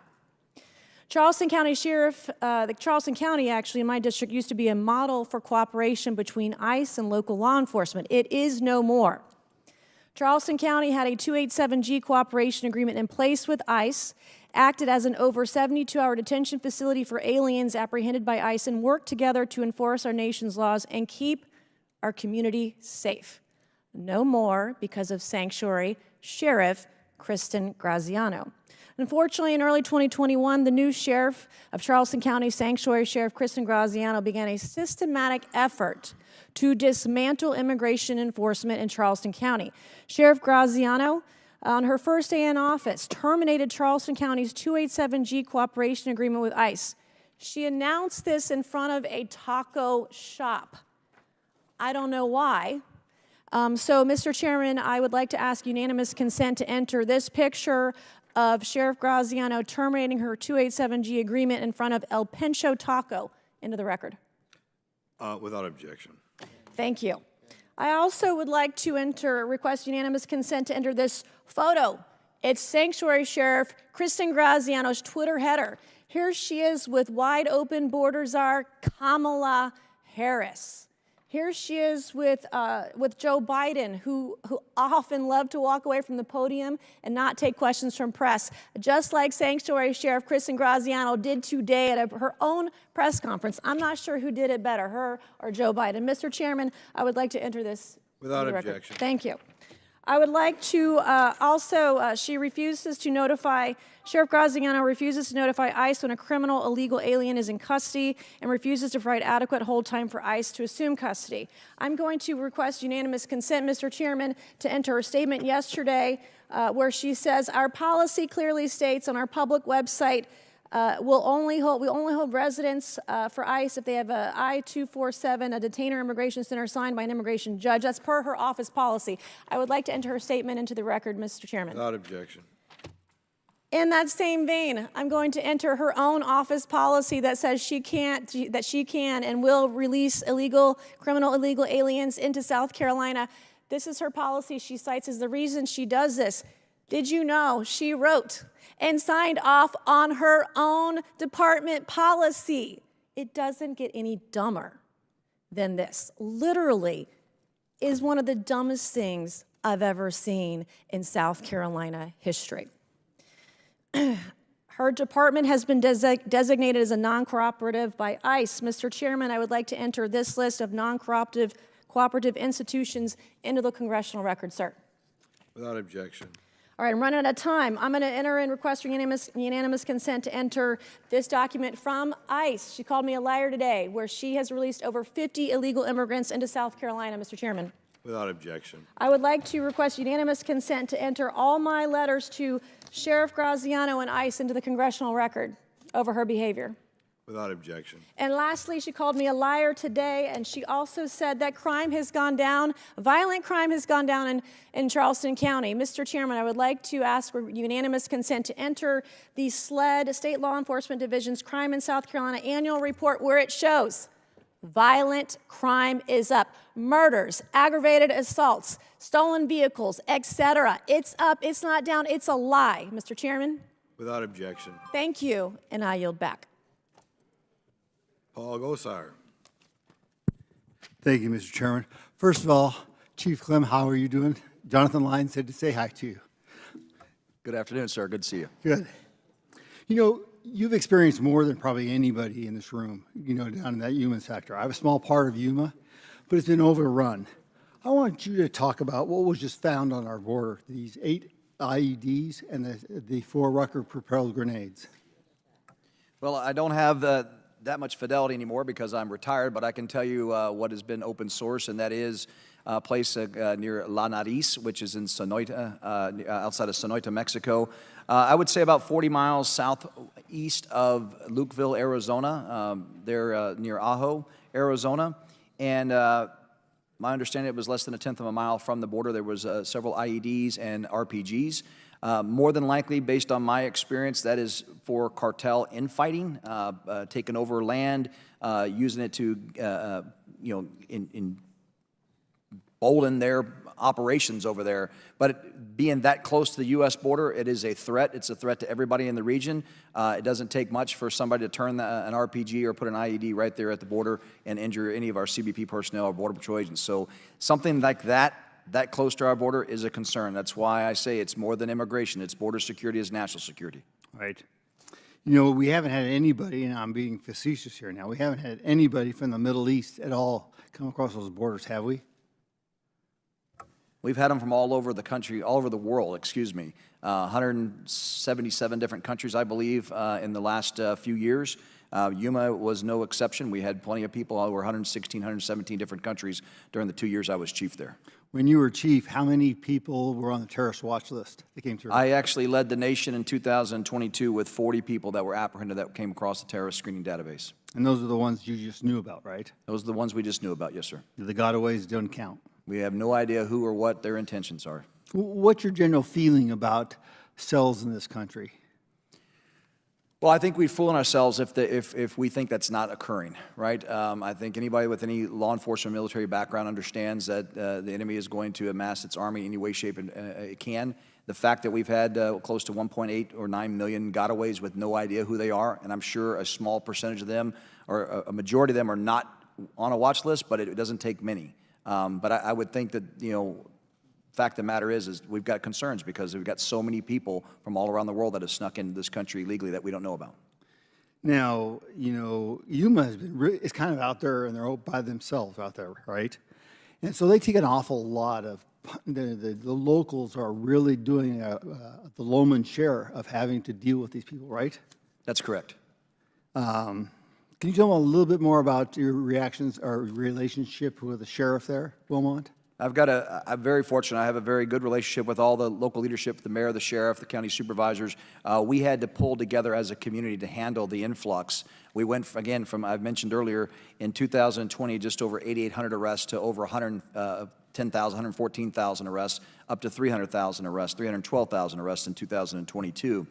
Charleston County Sheriff, the Charleston County actually in my district used to be a model for cooperation between ICE and local law enforcement. It is no more. Charleston County had a 287G cooperation agreement in place with ICE, acted as an over 72-hour detention facility for aliens apprehended by ICE, and worked together to enforce our nation's laws and keep our community safe. No more because of Sanctuary Sheriff Kristen Graziano. Unfortunately, in early 2021, the new sheriff of Charleston County, Sanctuary Sheriff Kristen Graziano, began a systematic effort to dismantle immigration enforcement in Charleston County. Sheriff Graziano on her first day in office, terminated Charleston County's 287G cooperation agreement with ICE. She announced this in front of a taco shop. I don't know why. So, Mr. Chairman, I would like to ask unanimous consent to enter this picture of Sheriff Graziano terminating her 287G agreement in front of El Pencho Taco into the record. Without objection. Thank you. I also would like to request unanimous consent to enter this photo. It's Sanctuary Sheriff Kristen Graziano's Twitter header. Here she is with wide open border czar Kamala Harris. Here she is with Joe Biden, who often loved to walk away from the podium and not take questions from press, just like Sanctuary Sheriff Kristen Graziano did today at her own press conference. I'm not sure who did it better, her or Joe Biden. Mr. Chairman, I would like to enter this. Without into the record. objection. Thank you. I would like to Sheriff Graziano refuses to notify ICE when a criminal illegal alien is in custody and refuses to provide adequate hold time for ICE to assume custody. I'm going to request unanimous consent, Mr. Chairman, to enter her statement yesterday where she says, our policy clearly states on our public website we only hold residents for ICE if they have a I-247, a detainer immigration center signed by an immigration judge. That's per her office policy. I would like to enter her statement into the record, Mr. Chairman. Without objection. In that same vein, I'm going to enter her own office policy that says she can and will release criminal illegal aliens into South Carolina. This is her policy she cites as the reason she does this. Did you know she wrote and signed off on her own department policy? It doesn't get any dumber than this. Literally is one of the dumbest things I've ever seen in South Carolina history. Her department has been designated as a non-cooperative by ICE. Mr. Chairman, I would like to enter this list of non-cooperative institutions into the congressional record, sir. Without objection. All right, I'm running out of time. I'm going to enter and request unanimous consent to enter this document from ICE. She called me a liar today, where she has released over 50 illegal immigrants into South Carolina, Mr. Chairman. Without objection. I would like to request unanimous consent to enter all my letters to Sheriff Graziano and ICE into the congressional record over her behavior. Without objection. And lastly, she called me a liar today, and she also said that crime has gone down, violent crime has gone down in Charleston County. Mr. Chairman, I would like to ask for unanimous consent to enter the SLED, State Law Enforcement Division's Crime in South Carolina annual report, where it shows violent crime is up. Murders, aggravated assaults, stolen vehicles, etc. It's up, it's not down, it's a lie. Mr. Chairman? Without objection. Thank you, and I yield back. Paul Gosar. Thank you, Mr. Chairman. First of all, Chief Clem, how are you doing? Jonathan Lyons said to say hi to you. Good afternoon, sir. Good to see you. Good. You know, you've experienced more than probably anybody in this room, you know, down in that Yuma sector. I have a small part of Yuma, but it's been overrun. I want you to talk about what was just found on our border, these 8 IEDs and the 4 Rucker-propelled grenades. Well, I don't have that much fidelity anymore because I'm retired, but I can tell you what has been open source, and that is a place near La Nariz, which is in Sonoita, outside of Sonoita, Mexico. I would say about 40 miles southeast of Lukeville, Arizona. They're near Ajo, Arizona. And my understanding, it was less than 1/10 of a mile from the border. There was several IEDs and RPGs. More than likely, based on my experience, that is for cartel infighting, taking over land, using it to, embolden their operations over there. But being that close to the U.S. border, it is a threat. It's a threat to everybody in the region. It doesn't take much for somebody to turn an RPG or put an IED right there at the border and injure any of our CBP personnel or Border Patrol agents. So something like that close to our border is a concern. That's why I say it's more than immigration. It's border security, it's national security. Right. You know, we haven't had anybody, and I'm being facetious here now, we haven't had anybody from the Middle East at all come across those borders, have we? We've had them from all over the country, all over the world, excuse me. 177 different countries, I believe, in the last few years. Yuma was no exception. We had plenty of people, over 116, 117 different countries during the 2 years I was chief there. when you were chief, how many people were on the terrorist watch list that came through? I actually led the nation in 2022 with 40 people that were apprehended that came across the terrorist screening database. And those are the ones you just knew about, right? Those are the ones we just knew about, yes, sir. The gotaways don't count. We have no idea who or what their intentions are. What's your general feeling about cells in this country? Well, I think we're fooling ourselves if we think that's not occurring, right? I think anybody with any law enforcement military background understands that the enemy is going to amass its army any way, shape, it can. The fact that we've had close to 1.8 or 9 million gotaways with no idea who they are, and I'm sure a small percentage of them, or a majority of them, are not on a watch list, but it doesn't take many. But I would think that, you know, fact of the matter is we've got concerns because we've got so many people from all around the world that have snuck into this country illegally that we don't know about. Now, you know, Yuma has been it's kind of out there, and they're all by themselves out there, right? And so they take an awful lot of, the locals are really doing the lowman's share of having to deal with these people, right? That's correct. Can you tell me a little bit more about your reactions or relationship with the sheriff there, Wilmot? I'm very fortunate. I have a very good relationship with all the local leadership, the mayor, the sheriff, the county supervisors. We had to pull together as a community to handle the influx. We went, I've mentioned earlier, in 2020, just over 8,800 arrests to over 110,000, 114,000 arrests, up to 300,000 arrests, 312,000 arrests in 2022.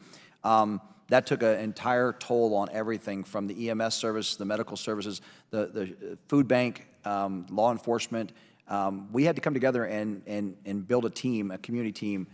That took an entire toll on everything from the EMS service, the medical services, the food bank, law enforcement. We had to come together and build a team, a community team,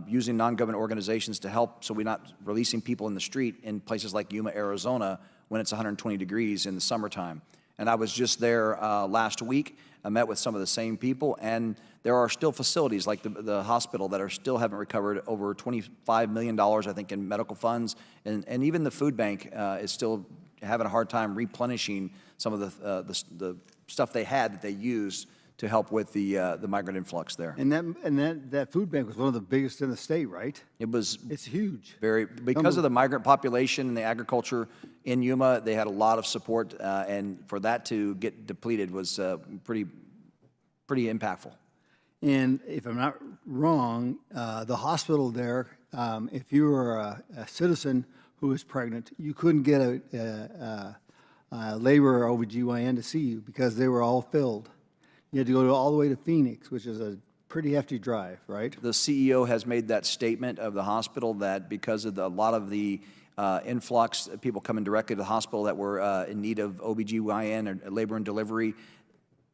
using non-government organizations to help so we're not releasing people in the street in places like Yuma, Arizona, when it's 120 degrees in the summertime. And I was just there last week. I met with some of the same people, and there are still facilities like the hospital that are still haven't recovered over $25 million, I think, in medical funds. And even the food bank is still having a hard time replenishing some of the stuff they had that they used to help with the migrant influx there. And that food bank was one of the biggest in the state, right? It's huge. Because of the migrant population and the agriculture in Yuma, they had a lot of support, and for that to get depleted was pretty impactful. And if I'm not wrong, the hospital there, if you were a citizen who was pregnant, you couldn't get a labor or OBGYN to see you because they were all filled. You had to go all the way to Phoenix, which is a pretty hefty drive, right? The CEO has made that statement of the hospital that because of a lot of the influx, people coming directly to the hospital that were in need of OBGYN or labor and delivery,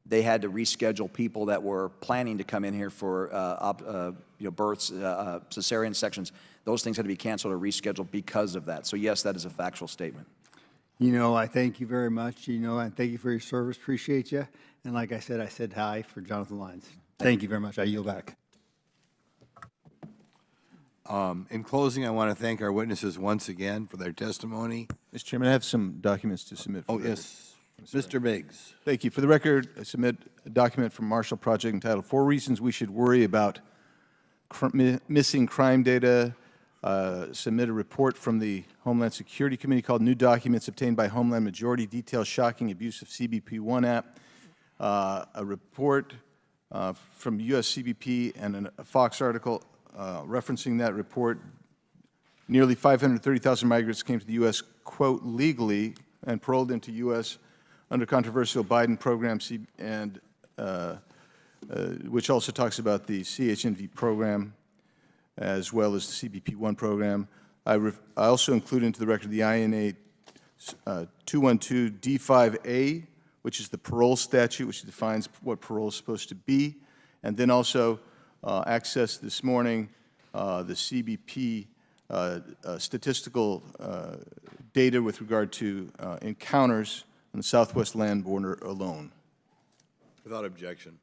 they had to reschedule people that were planning to come in here for births, cesarean sections. Those things had to be canceled or rescheduled because of that. So yes, that is a factual statement. You know, I thank you very much, and thank you for your service. Appreciate you. And like I said hi for Jonathan Lyons. Thank you very much. I yield back. In closing, I want to thank our witnesses once again for their testimony. Mr. Chairman, I have some documents to submit. Oh, yes. Mr. Biggs. Thank you. For the record, I submit a document from Marshall Project entitled 4 Reasons We Should Worry About Missing Crime Data. Submit a report from the Homeland Security Committee called New Documents Obtained by Homeland Majority Details Shocking Abuse of CBP-1 app. A report from U.S. CBP and a Fox article referencing that report. Nearly 530,000 migrants came to the U.S., quote, legally and paroled into U.S. under controversial Biden program, and which also talks about the CHNV program as well as the CBP-1 program. I also include into the record the INA 212 D5A, which is the parole statute, which defines what parole is supposed to be. And then also access this morning the CBP statistical data with regard to encounters on the southwest land border alone. Without objection.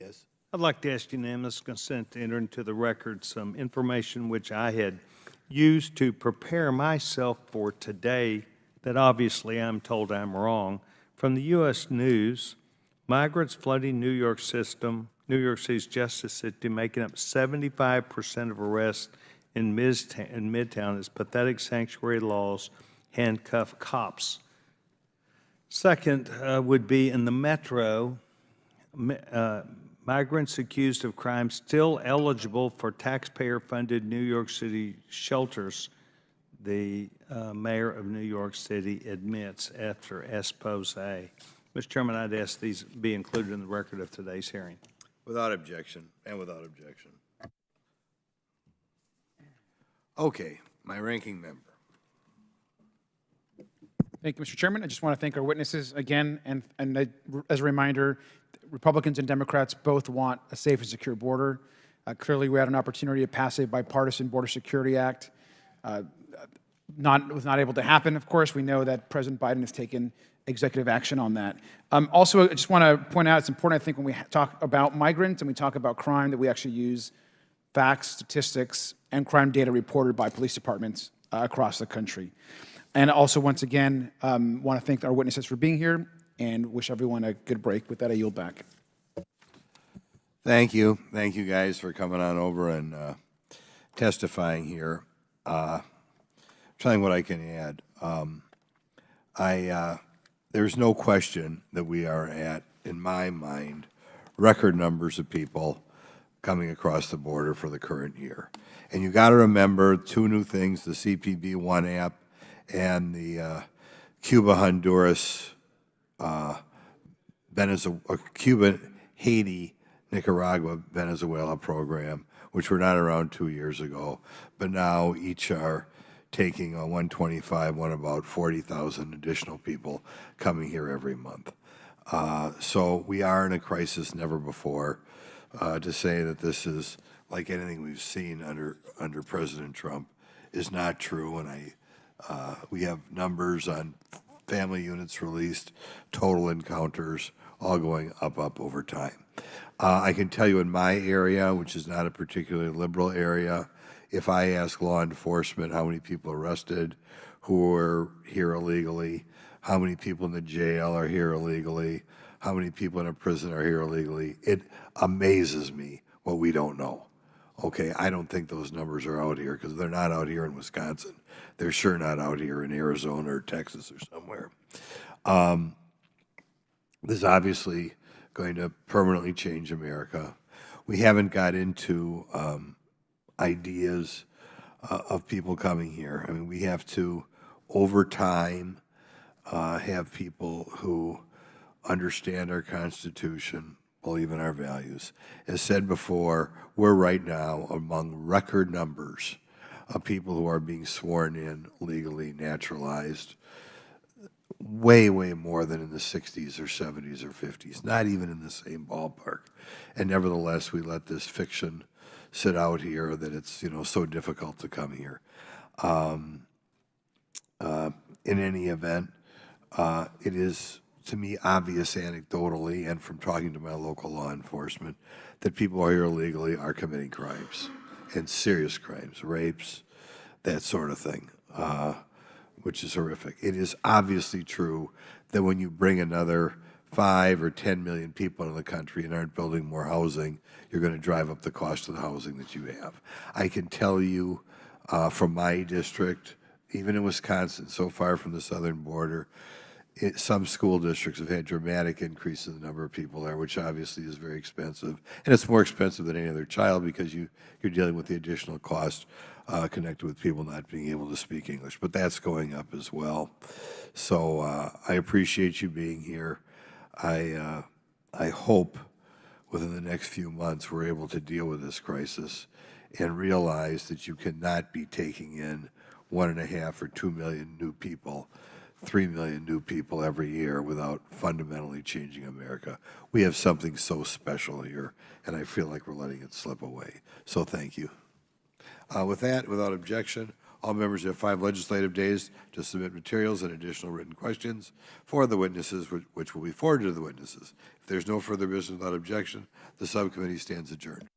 Yes? I'd like to ask unanimous consent to enter into the record some information which I had used to prepare myself for today that obviously I'm told I'm wrong. From the U.S. News, migrants flooding New York City's justice system, making up 75% of arrests in Midtown as pathetic sanctuary laws handcuff cops. Second would be in the metro, migrants accused of crime still eligible for taxpayer-funded New York City shelters, the mayor of New York City admits after expose. Mr. Chairman, I'd ask these be included in the record of today's hearing. Without objection, and without objection. Okay, my ranking member. Thank you, Mr. Chairman. I just want to thank our witnesses again, and as a reminder, Republicans and Democrats both want a safe and secure border. Clearly, we had an opportunity to pass a bipartisan Border Security Act. Was not able to happen, of course. We know that President Biden has taken executive action on that. Also, I just want to point out, it's important, I think, when we talk about migrants and we talk about crime, that we actually use facts, statistics, and crime data reported by police departments across the country. And also, once again, want to thank our witnesses for being here and wish everyone a good break. With that, I yield back. Thank you. Thank you guys for coming on over and testifying here. Trying what I can add. There's no question that we are at, in my mind, record numbers of people coming across the border for the current year. And you got to remember two new things, the CPB One app and the Cuba, Honduras, Cuba, Haiti, Nicaragua, Venezuela program, which were not around 2 years ago, but now each are taking 125, one about 40,000 additional people coming here every month. So we are in a crisis never before. To say that this is like anything we've seen under President Trump is not true, and we have numbers on family units released, total encounters, all going up over time. I can tell you in my area, which is not a particularly liberal area, if I ask law enforcement how many people arrested who are here illegally, how many people in the jail are here illegally, how many people in a prison are here illegally, it amazes me what we don't know. Okay, I don't think those numbers are out here because they're not out here in Wisconsin. They're sure not out here in Arizona or Texas or somewhere. This is obviously going to permanently change America. We haven't got into ideas of people coming here. I mean, we have to, over time, have people who understand our Constitution, believe in our values. As said before, we're right now among record numbers of people who are being sworn in legally naturalized, way, way more than in the 60s or 70s or 50s, not even in the same ballpark. And nevertheless, we let this fiction sit out here that it's, so difficult to come here. In any event, it is, to me, obvious anecdotally and from talking to my local law enforcement that people who are here illegally are committing crimes, and serious crimes, rapes, that sort of thing, which is horrific. It is obviously true that when you bring another 5 or 10 million people into the country and aren't building more housing, you're going to drive up the cost of the housing that you have. I can tell you from my district, even in Wisconsin, so far from the southern border, some school districts have had dramatic increase in the number of people there, which obviously is very expensive. And it's more expensive than any other child because you're dealing with the additional cost connected with people not being able to speak English. But that's going up as well. So I appreciate you being here. I hope within the next few months we're able to deal with this crisis and realize that you cannot be taking in 1.5 or 2 million new people, 3 million new people every year without fundamentally changing America. We have something so special here, and I feel like we're letting it slip away. So thank you. With that, without objection, all members have 5 legislative days to submit materials and additional written questions for the witnesses, which will be forwarded to the witnesses. If there's no further business without objection, the subcommittee stands adjourned.